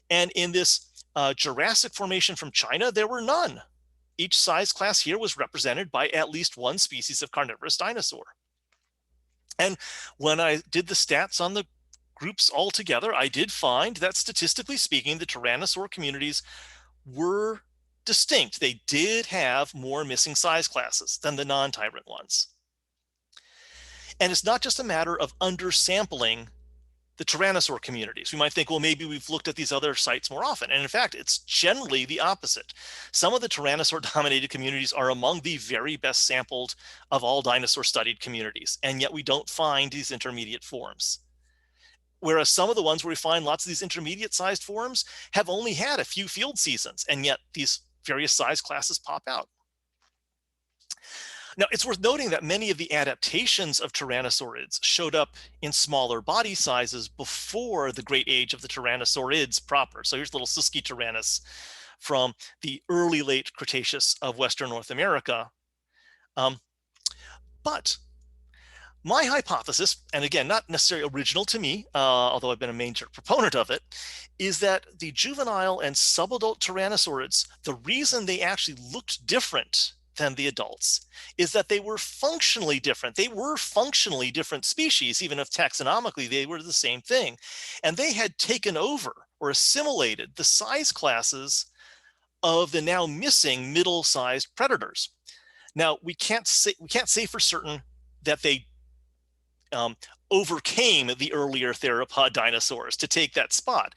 And in this Jurassic Formation from China, there were none. Each size class here was represented by at least one species of carnivorous dinosaur. And when I did the stats on the groups all together, I did find that statistically speaking, the tyrannosaur communities were distinct. They did have more missing size classes than the non-tyrant ones. And it's not just a matter of undersampling the tyrannosaur communities. We might think, well, maybe we've looked at these other sites more often. And in fact, it's generally the opposite. Some of the tyrannosaur-dominated communities are among the very best sampled of all dinosaur-studied communities, and yet we don't find these intermediate forms. Whereas some of the ones where we find lots of these intermediate-sized forms have only had a few field seasons, and yet these various size classes pop out. Now, it's worth noting that many of the adaptations of Tyrannosaurids showed up in smaller body sizes before the great age of the Tyrannosaurids proper. So here's little Siskiytyrannus from the early late Cretaceous of Western North America. But my hypothesis, and again, not necessarily original to me, although I've been a major proponent of it, is that the juvenile and subadult Tyrannosaurids, the reason they actually looked different than the adults is that they were functionally different. They were functionally different species, even if taxonomically they were the same thing. And they had taken over or assimilated the size classes of the now missing middle-sized predators. Now, we can't say for certain that they overcame the earlier theropod dinosaurs to take that spot.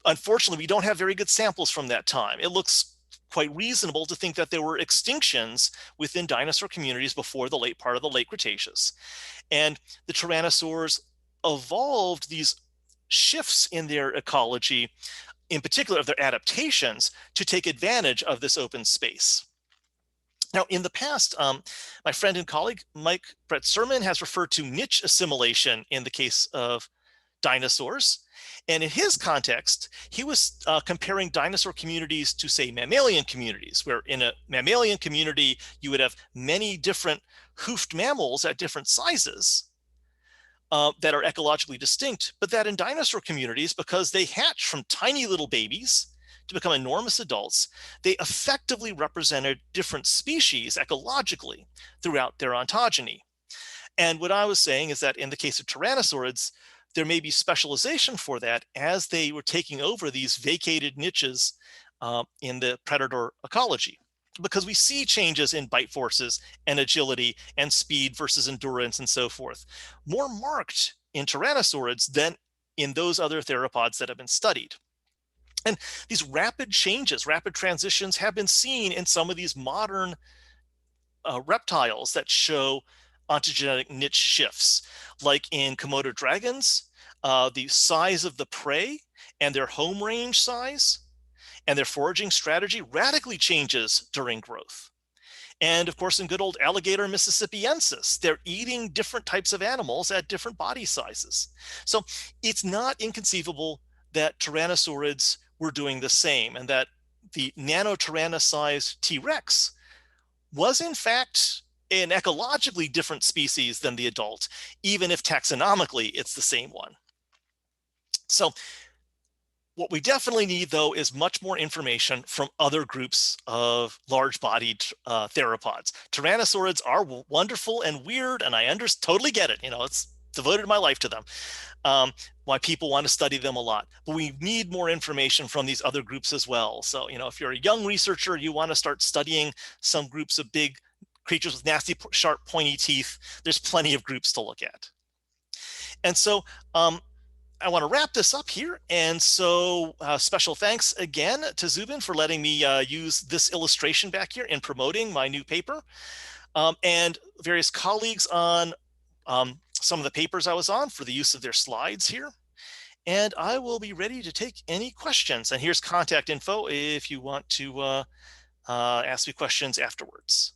Unfortunately, we don't have very good samples from that time. It looks quite reasonable to think that there were extinctions within dinosaur communities before the late part of the late Cretaceous. And the tyrannosaurs evolved these shifts in their ecology, in particular of their adaptations, to take advantage of this open space. Now, in the past, my friend and colleague, Mike Brett Sermon, has referred to niche assimilation in the case of dinosaurs. And in his context, he was comparing dinosaur communities to, say, mammalian communities, where in a mammalian community, you would have many different hoofed mammals at different sizes that are ecologically distinct, but that in dinosaur communities, because they hatch from tiny little babies to become enormous adults, they effectively represented different species ecologically throughout their ontogeny. And what I was saying is that in the case of Tyrannosaurids, there may be specialization for that as they were taking over these vacated niches in the predator ecology, because we see changes in bite forces and agility and speed versus endurance and so forth, more marked in Tyrannosaurids than in those other theropods that have been studied. And these rapid changes, rapid transitions have been seen in some of these modern reptiles that show ontogenetic niche shifts, like in Komodo dragons. The size of the prey and their home range size and their foraging strategy radically changes during growth. And of course, in good old alligator mississippiensis, they're eating different types of animals at different body sizes. So it's not inconceivable that Tyrannosaurids were doing the same, and that the nanotyrannosized T-Rex was in fact an ecologically different species than the adult, even if taxonomically it's the same one. So what we definitely need, though, is much more information from other groups of large-bodied theropods. Tyrannosaurids are wonderful and weird, and I totally get it. It's devoted my life to them. Why people want to study them a lot. But we need more information from these other groups as well. So, if you're a young researcher, you want to start studying some groups of big creatures with nasty, sharp, pointy teeth, there's plenty of groups to look at. And so I want to wrap this up here. And so special thanks again to Zubin for letting me use this illustration back here in promoting my new paper, and various colleagues on some of the papers I was on for the use of their slides here. And I will be ready to take any questions. And here's contact info if you want to ask me questions afterwards.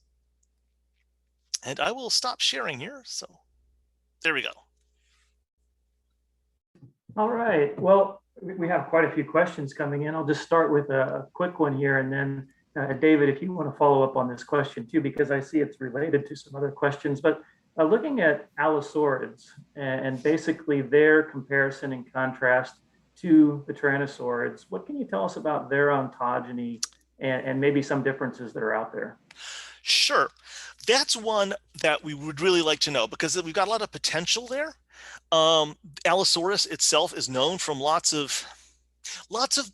And I will stop sharing here. So there we go. All right. Well, we have quite a few questions coming in. I'll just start with a quick one here. And then David, if you want to follow up on this question too, because I see it's related to some other questions, but looking at Allosaurids and basically their comparison and contrast to the Tyrannosaurids, what can you tell us about their ontogeny and maybe some differences that are out there? Sure. That's one that we would really like to know, because we've got a lot of potential there. Allosaurus itself is known from lots of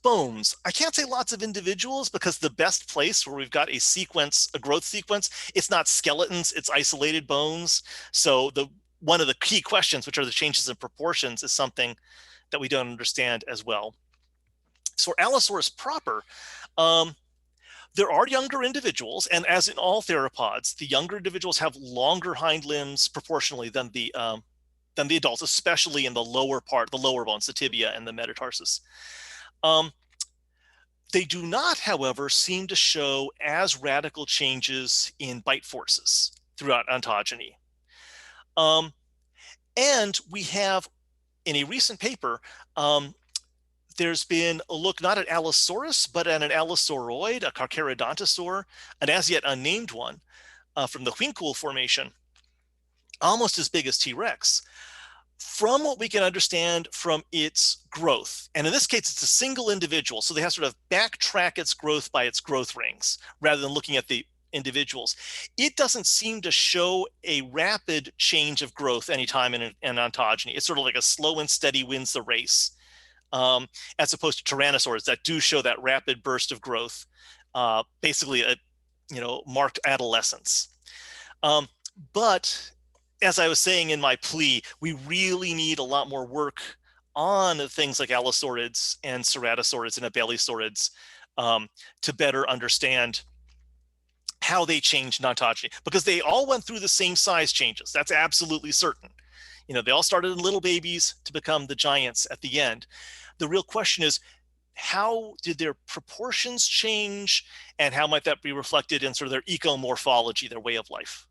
bones. I can't say lots of individuals, because the best place where we've got a growth sequence, it's not skeletons, it's isolated bones. So one of the key questions, which are the changes in proportions, is something that we don't understand as well. So for Allosaurus proper, there are younger individuals, and as in all theropods, the younger individuals have longer hind limbs proportionally than the adults, especially in the lower bones, the tibia and the metatarsus. They do not, however, seem to show as radical changes in bite forces throughout ontogeny. And we have, in a recent paper, there's been a look not at Allosaurus, but at an Allosauroid, a Carcharodontosaur, an as yet unnamed one from the Huincoul Formation, almost as big as T-Rex. From what we can understand from its growth, and in this case, it's a single individual, so they have to sort of backtrack its growth by its growth rings rather than looking at the individuals. It doesn't seem to show a rapid change of growth anytime in an ontogeny. It's sort of like a slow and steady wins the race, as opposed to Tyrannosaurs that do show that rapid burst of growth, basically a marked adolescence. But as I was saying in my plea, we really need a lot more work on things like Allosaurids and Ceratosaurids and Abelisaurids to better understand how they changed in ontogeny, because they all went through the same size changes. That's absolutely certain. They all started in little babies to become the giants at the end. The real question is, how did their proportions change, and how might that be reflected in sort of their ecomorphology, their way of life?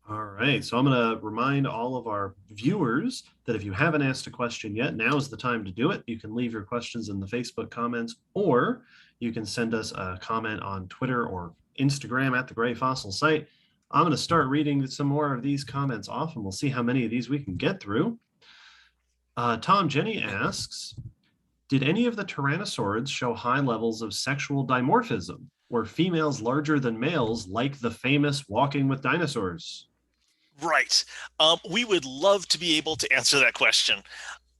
All right, so I'm going to remind all of our viewers that if you haven't asked a question yet, now is the time to do it. You can leave your questions in the Facebook comments, or you can send us a comment on Twitter or Instagram at the Gray Fossil site. I'm going to start reading some more of these comments off, and we'll see how many of these we can get through. Tom Jenny asks, did any of the Tyrannosaurids show high levels of sexual dimorphism? Were females larger than males, like the famous Walking with Dinosaurs? Right. We would love to be able to answer that question.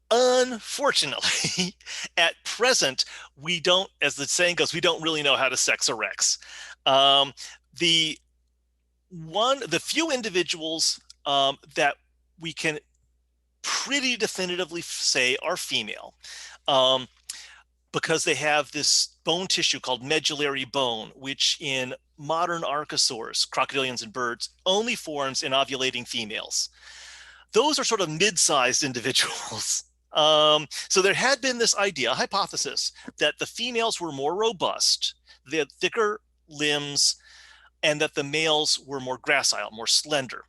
Unfortunately, at present, we don't, as the saying goes, we don't really know how to sex a Rex. The few individuals that we can pretty definitively say are female, because they have this bone tissue called medullary bone, which in modern archosaurs, crocodilians and birds, only forms in ovulating females. Those are sort of mid-sized individuals. So there had been this idea, hypothesis, that the females were more robust, they had thicker limbs, and that the males were more gracile, more slender.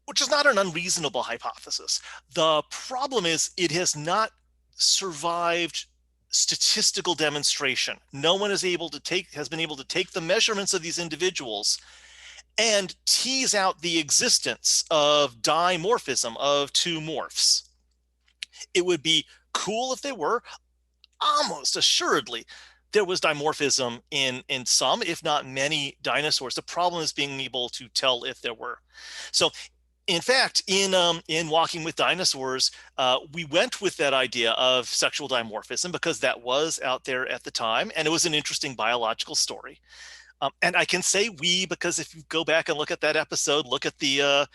Which is not an unreasonable hypothesis. The problem is it has not survived statistical demonstration. No one has been able to take the measurements of these individuals and tease out the existence of dimorphism of two morphs. It would be cool if they were. Almost assuredly, there was dimorphism in some, if not many, dinosaurs. The problem is being able to tell if there were. So in fact, in Walking with Dinosaurs, we went with that idea of sexual dimorphism because that was out there at the time, and it was an interesting biological story. And I can say we because if you go back and look at that episode, look at the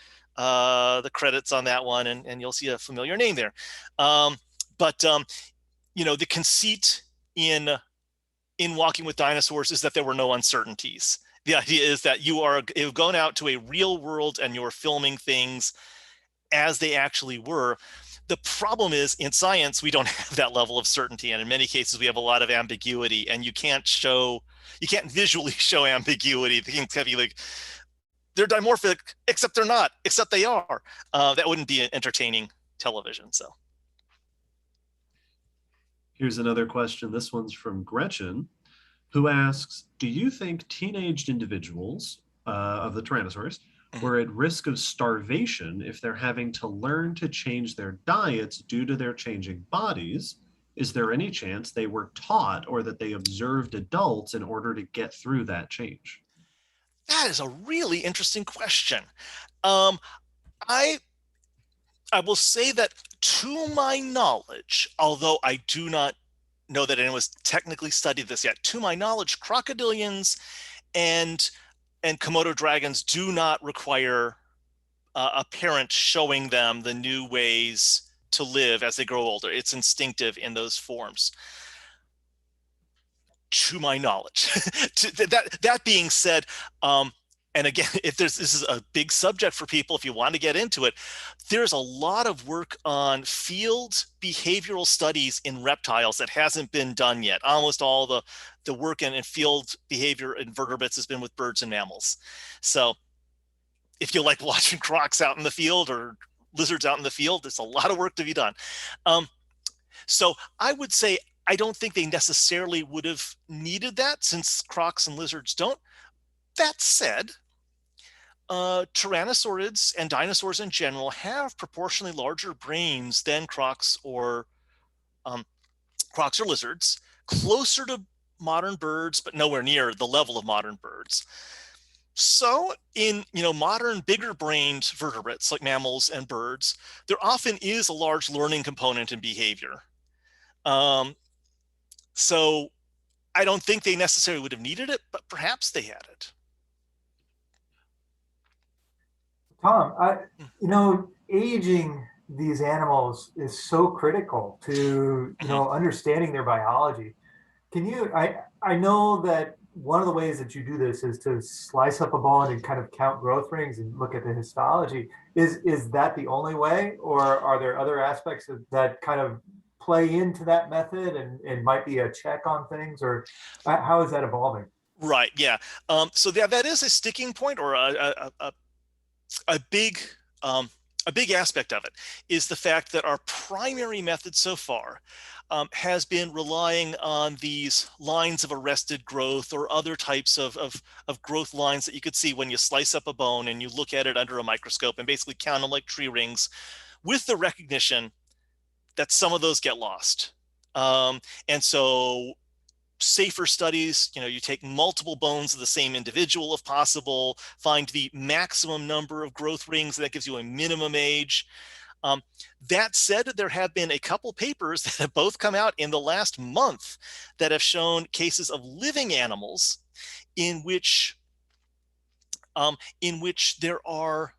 credits on that one, and you'll see a familiar name there. You know, the conceit in Walking with Dinosaurs is that there were no uncertainties. The idea is that you've gone out to a real world and you're filming things as they actually were. The problem is in science, we don't have that level of certainty. And in many cases, we have a lot of ambiguity, and you can't visually show ambiguity. Things have you like, they're dimorphic, except they're not, except they are. That wouldn't be entertaining television. So here's another question. This one's from Gretchen, who asks, do you think teenaged individuals of the Tyrannosaurus were at risk of starvation if they're having to learn to change their diets due to their changing bodies? Is there any chance they were taught or that they observed adults in order to get through that change? That is a really interesting question. I will say that to my knowledge, although I do not know that anyone's technically studied this yet, to my knowledge, crocodilians and Komodo dragons do not require a parent showing them the new ways to live as they grow older. It's instinctive in those forms, to my knowledge. That being said, and again, this is a big subject for people, if you want to get into it, there's a lot of work on field behavioral studies in reptiles that hasn't been done yet. Almost all the work in field behavior in vertebrates has been with birds and mammals. So if you like watching crocs out in the field or lizards out in the field, there's a lot of work to be done. So I would say, I don't think they necessarily would have needed that since crocs and lizards don't. That said, Tyrannosaurids and dinosaurs in general have proportionally larger brains than crocs or lizards, closer to modern birds, but nowhere near the level of modern birds. So in modern bigger brained vertebrates like mammals and birds, there often is a large learning component in behavior. So I don't think they necessarily would have needed it, but perhaps they had it. Tom, aging these animals is so critical to understanding their biology. Can you? I know that one of the ways that you do this is to slice up a bone and kind of count growth rings and look at the histology. Is that the only way, or are there other aspects that kind of play into that method and might be a check on things, or how is that evolving? Right. Yeah. So that is a sticking point, or a big aspect of it is the fact that our primary method so far has been relying on these lines of arrested growth or other types of growth lines that you could see when you slice up a bone and you look at it under a microscope and basically count them like tree rings, with the recognition that some of those get lost. And so safer studies, you take multiple bones of the same individual if possible, find the maximum number of growth rings, that gives you a minimum age. That said, there have been a couple papers that have both come out in the last month that have shown cases of living animals in which there are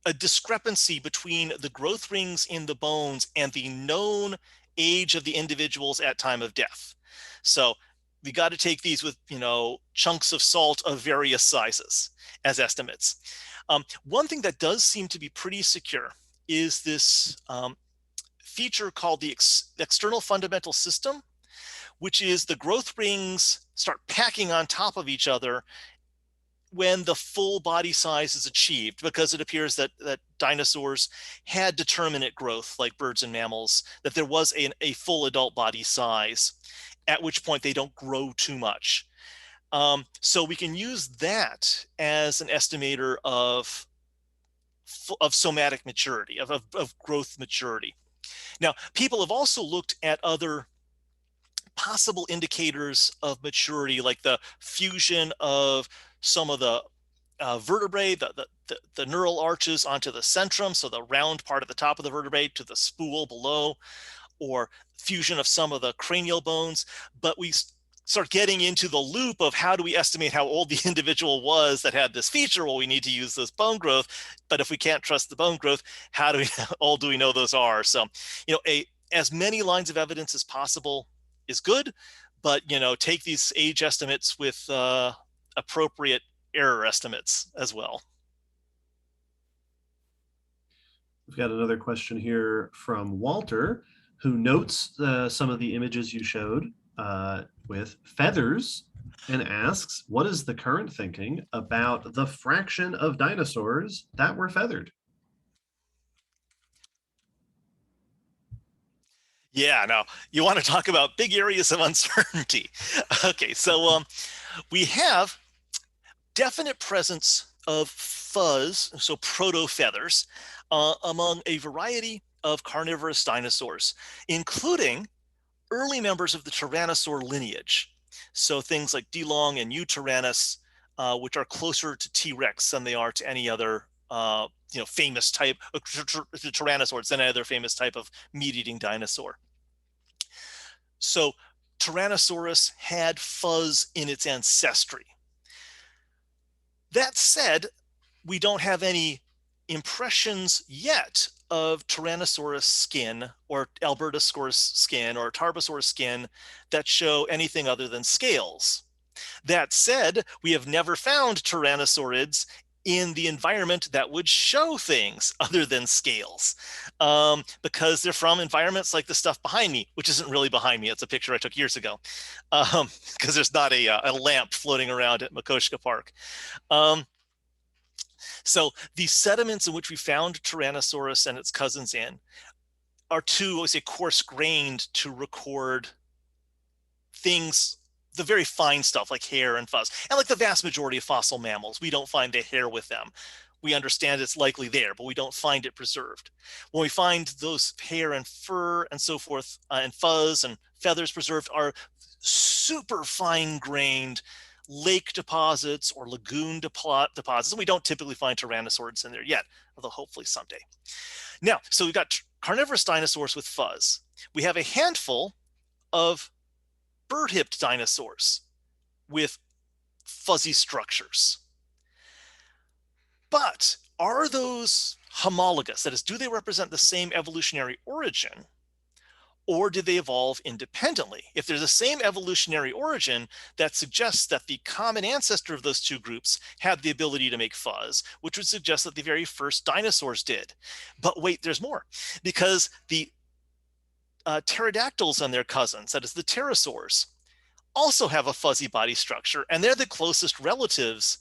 a discrepancy between the growth rings in the bones and the known age of the individuals at time of death. So we got to take these with, chunks of salt of various sizes as estimates. One thing that does seem to be pretty secure is this feature called the external fundamental system, which is the growth rings start packing on top of each other when the full body size is achieved, because it appears that dinosaurs had determinate growth like birds and mammals, that there was a full adult body size, at which point they don't grow too much. So we can use that as an estimator of somatic maturity, of growth maturity. Now, people have also looked at other possible indicators of maturity, like the fusion of some of the vertebrae, the neural arches onto the centrum, so the round part at the top of the vertebrae to the spool below, or fusion of some of the cranial bones. But we start getting into the loop of how do we estimate how old the individual was that had this feature? Well, we need to use this bone growth, but if we can't trust the bone growth, how old do we know those are? So, as many lines of evidence as possible is good, but, take these age estimates with appropriate error estimates as well. We've got another question here from Walter, who notes some of the images you showed with feathers, and asks, what is the current thinking about the fraction of dinosaurs that were feathered? Yeah, now you want to talk about big areas of uncertainty. Okay, so we have definite presence of fuzz, so proto-feathers, among a variety of carnivorous dinosaurs, including early members of the Tyrannosaur lineage. So things like Delong and Eutyrannus, which are closer to T-Rex than they are to any other famous type of Tyrannosaurs than any other famous type of meat-eating dinosaur. So Tyrannosaurus had fuzz in its ancestry. That said, we don't have any impressions yet of Tyrannosaurus skin or Albertosaurus skin or Tarbosaurus skin that show anything other than scales. That said, we have never found Tyrannosaurids in the environment that would show things other than scales, because they're from environments like the stuff behind me, which isn't really behind me. It's a picture I took years ago, because there's not a lamp floating around at Makoshka Park. So the sediments in which we found Tyrannosaurus and its cousins in are too, I say, coarse-grained to record things, the very fine stuff like hair and fuzz. And like the vast majority of fossil mammals, we don't find the hair with them. We understand it's likely there, but we don't find it preserved. When we find those hair and fur and so forth, and fuzz and feathers preserved, are super fine-grained lake deposits or lagoon deposits. And we don't typically find Tyrannosaurids in there yet, although hopefully someday. Now, so we've got carnivorous dinosaurs with fuzz. We have a handful of bird-hipped dinosaurs with fuzzy structures. But are those homologous? That is, do they represent the same evolutionary origin? or did they evolve independently? If there's the same evolutionary origin, that suggests that the common ancestor of those two groups had the ability to make fuzz, which would suggest that the very first dinosaurs did. But wait, there's more, because the pterodactyls and their cousins, that is the pterosaurs, also have a fuzzy body structure, and they're the closest relatives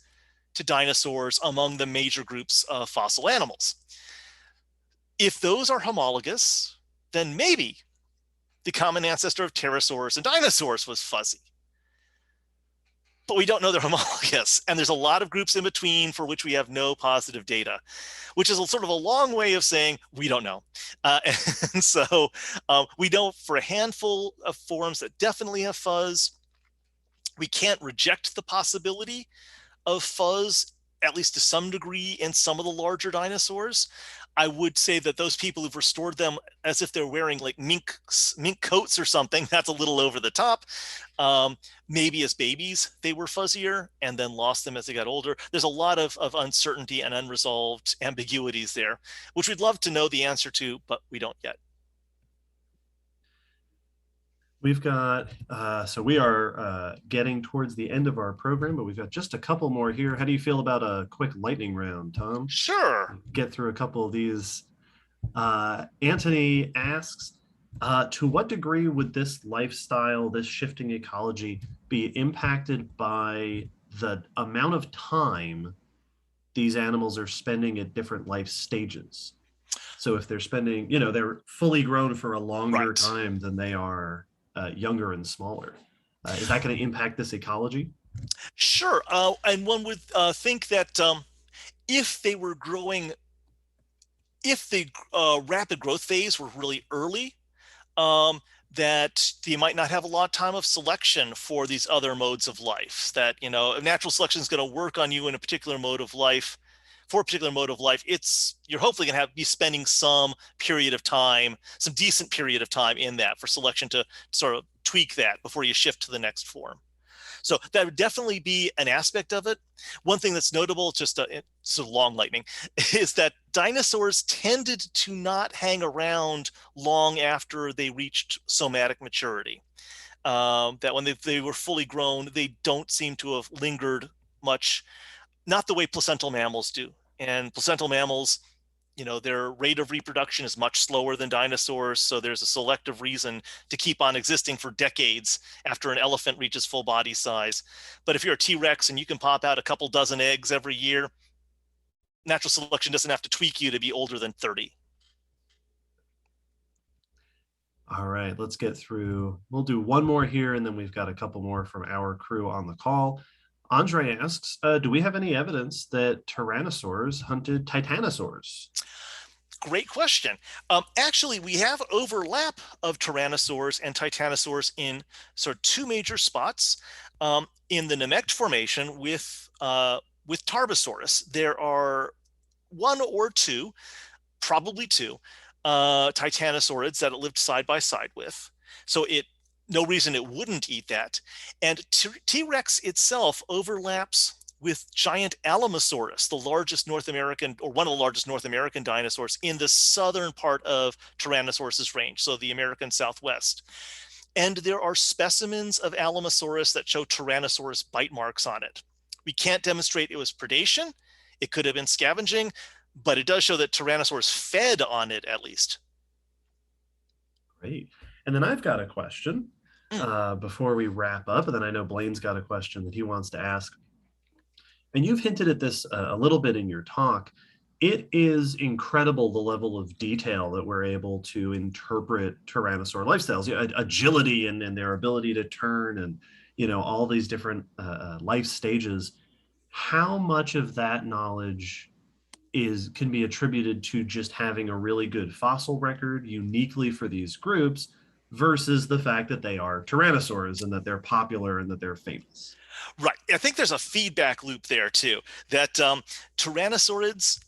to dinosaurs among the major groups of fossil animals. If those are homologous, then maybe the common ancestor of pterosaurs and dinosaurs was fuzzy. But we don't know they're homologous, and there's a lot of groups in between for which we have no positive data, which is sort of a long way of saying we don't know. And so we know for a handful of forms that definitely have fuzz. We can't reject the possibility of fuzz, at least to some degree, in some of the larger dinosaurs. I would say that those people who've restored them as if they're wearing like mink coats or something, that's a little over the top. Maybe as babies, they were fuzzier and then lost them as they got older. There's a lot of uncertainty and unresolved ambiguities there, which we'd love to know the answer to, but we don't yet. We've got, so we are getting towards the end of our program, but we've got just a couple more here. How do you feel about a quick lightning round, Tom? Sure. Get through a couple of these. Anthony asks, to what degree would this lifestyle, this shifting ecology, be impacted by the amount of time these animals are spending at different life stages? So if they're spending, they're fully grown for a longer time than they are younger and smaller. Is that going to impact this ecology? Sure. And one would think that if they were growing, if the rapid growth phase were really early, that they might not have a lot of time of selection for these other modes of life. That, natural selection is going to work on you in a particular mode of life. For a particular mode of life, you're hopefully going to be spending some period of time, some decent period of time in that for selection to sort of tweak that before you shift to the next form. So that would definitely be an aspect of it. One thing that's notable, just it's a long lightning, is that dinosaurs tended to not hang around long after they reached somatic maturity. That when they were fully grown, they don't seem to have lingered much. Not the way placental mammals do. And placental mammals, their rate of reproduction is much slower than dinosaurs. So there's a selective reason to keep on existing for decades after an elephant reaches full body size. But if you're a T-Rex and you can pop out a couple dozen eggs every year, natural selection doesn't have to tweak you to be older than 30. All right, let's get through. We'll do one more here, and then we've got a couple more from our crew on the call. Andre asks, do we have any evidence that tyrannosaurs hunted titanosaurs? Great question. Actually, we have overlap of tyrannosaurs and titanosaurs in sort of two major spots. In the Namek Formation with Tarbosaurus, there are one or two, probably two, Titanosaurids that it lived side by side with. So no reason it wouldn't eat that. And T-Rex itself overlaps with giant Allosaurus, the largest North American, or one of the largest North American dinosaurs in the southern part of Tyrannosaurus's range, so the American Southwest. And there are specimens of Allosaurus that show Tyrannosaurus bite marks on it. We can't demonstrate it was predation. It could have been scavenging, but it does show that Tyrannosaurus fed on it at least. Great. And then I've got a question before we wrap up, and then I know Blaine's got a question that he wants to ask. And you've hinted at this a little bit in your talk. It is incredible the level of detail that we're able to interpret Tyrannosaur lifestyles, agility and their ability to turn, and all these different life stages. How much of that knowledge can be attributed to just having a really good fossil record uniquely for these groups versus the fact that they are tyrannosaurs and that they're popular and that they're famous? Right. I think there's a feedback loop there too, that Tyrannosaurids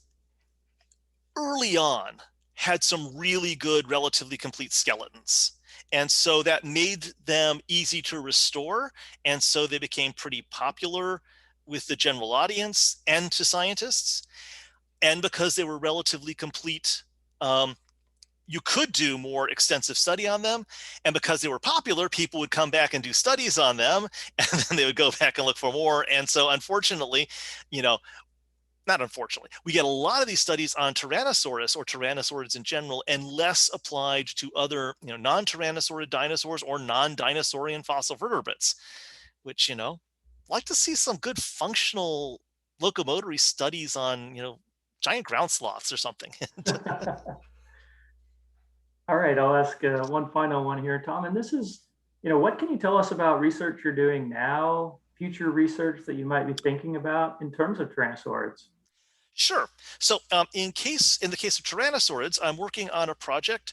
early on had some really good, relatively complete skeletons. And so that made them easy to restore. And so they became pretty popular with the general audience and to scientists. And because they were relatively complete you could do more extensive study on them. And because they were popular, people would come back and do studies on them, and then they would go back and look for more. And so unfortunately, not unfortunately, we get a lot of these studies on Tyrannosaurus or Tyrannosaurids in general, and less applied to other, non-Tyrannosaurid dinosaurs or non-dinosaurian fossil vertebrates, which, like to see some good functional locomotory studies on, giant ground sloths or something. All right, I'll ask one final one here, Tom. And this is, what can you tell us about research you're doing now, future research that you might be thinking about in terms of Tyrannosaurids? Sure. So in the case of Tyrannosaurids, I'm working on a project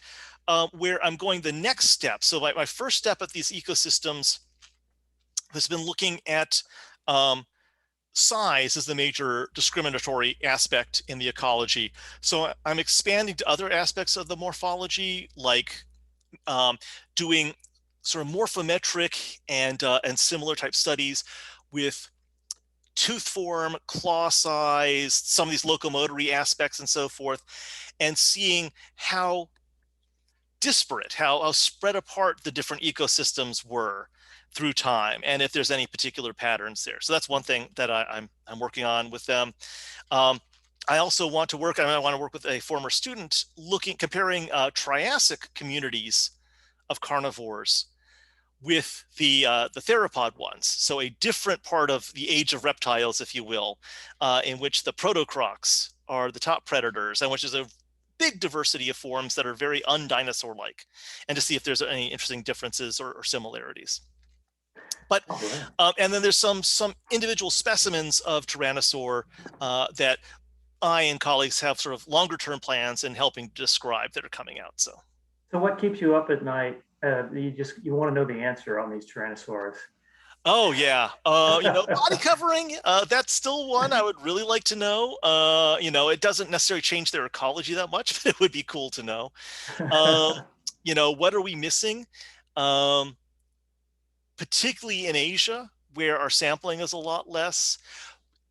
where I'm going the next step. So my first step at these ecosystems has been looking at size as the major discriminatory aspect in the ecology. So I'm expanding to other aspects of the morphology, like doing sort of morphometric and similar type studies with tooth form, claw size, some of these locomotory aspects and so forth, and seeing how disparate, how spread apart the different ecosystems were through time, and if there's any particular patterns there. So that's one thing that I'm working on with them. I also want to work with a former student comparing Triassic communities of carnivores with the theropod ones. So a different part of the age of reptiles, if you will, in which the protocrocs are the top predators, and which is a big diversity of forms that are very undinosaur-like, and to see if there's any interesting differences or similarities. But and then there's some individual specimens of Tyrannosaur that I and colleagues have sort of longer term plans in helping describe that are coming out. So what keeps you up at night? You want to know the answer on these Tyrannosaurs. Oh yeah, body covering. That's still one I would really like to know. It doesn't necessarily change their ecology that much, but it would be cool to know. What are we missing? Particularly in Asia, where our sampling is a lot less.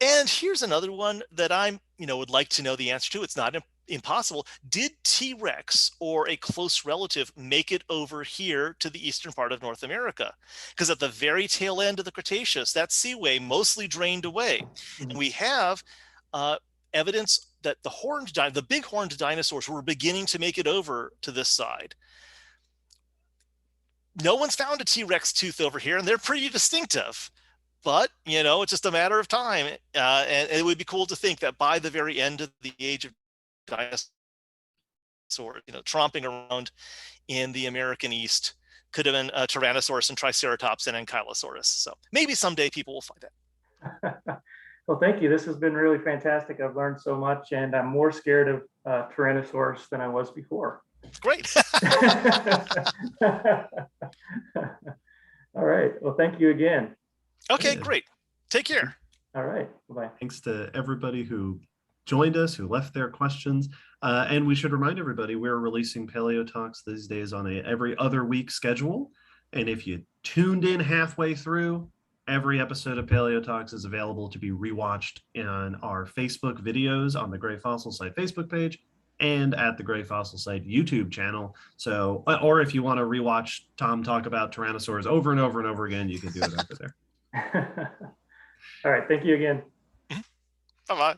And here's another one that I'm, would like to know the answer to. It's not impossible. Did T-Rex or a close relative make it over here to the eastern part of North America? Because at the very tail end of the Cretaceous, that seaway mostly drained away. And we have evidence that the big horned dinosaurs were beginning to make it over to this side. No one's found a T-Rex tooth over here, and they're pretty distinctive. But, it's just a matter of time. And it would be cool to think that by the very end of the age of dinosaurs, tromping around in the American East could have been a Tyrannosaurus and Triceratops and Ankylosaurus. So maybe someday people will find it. Well, thank you. This has been really fantastic. I've learned so much, and I'm more scared of Tyrannosaurus than I was before. Great. All right. Well, thank you again. Okay, great. Take care. All right. Bye-bye. Thanks to everybody who joined us, who left their questions. And we should remind everybody, we're releasing Paleo Talks these days on a every other week schedule. And if you tuned in halfway through, every episode of Paleo Talks is available to be rewatched on our Facebook videos on the Gray Fossil Site Facebook page and at the Gray Fossil Site YouTube channel. So, or if you want to rewatch Tom talk about Tyrannosaurs over and over and over again, you can do it over there. All right. Thank you again. Bye-bye.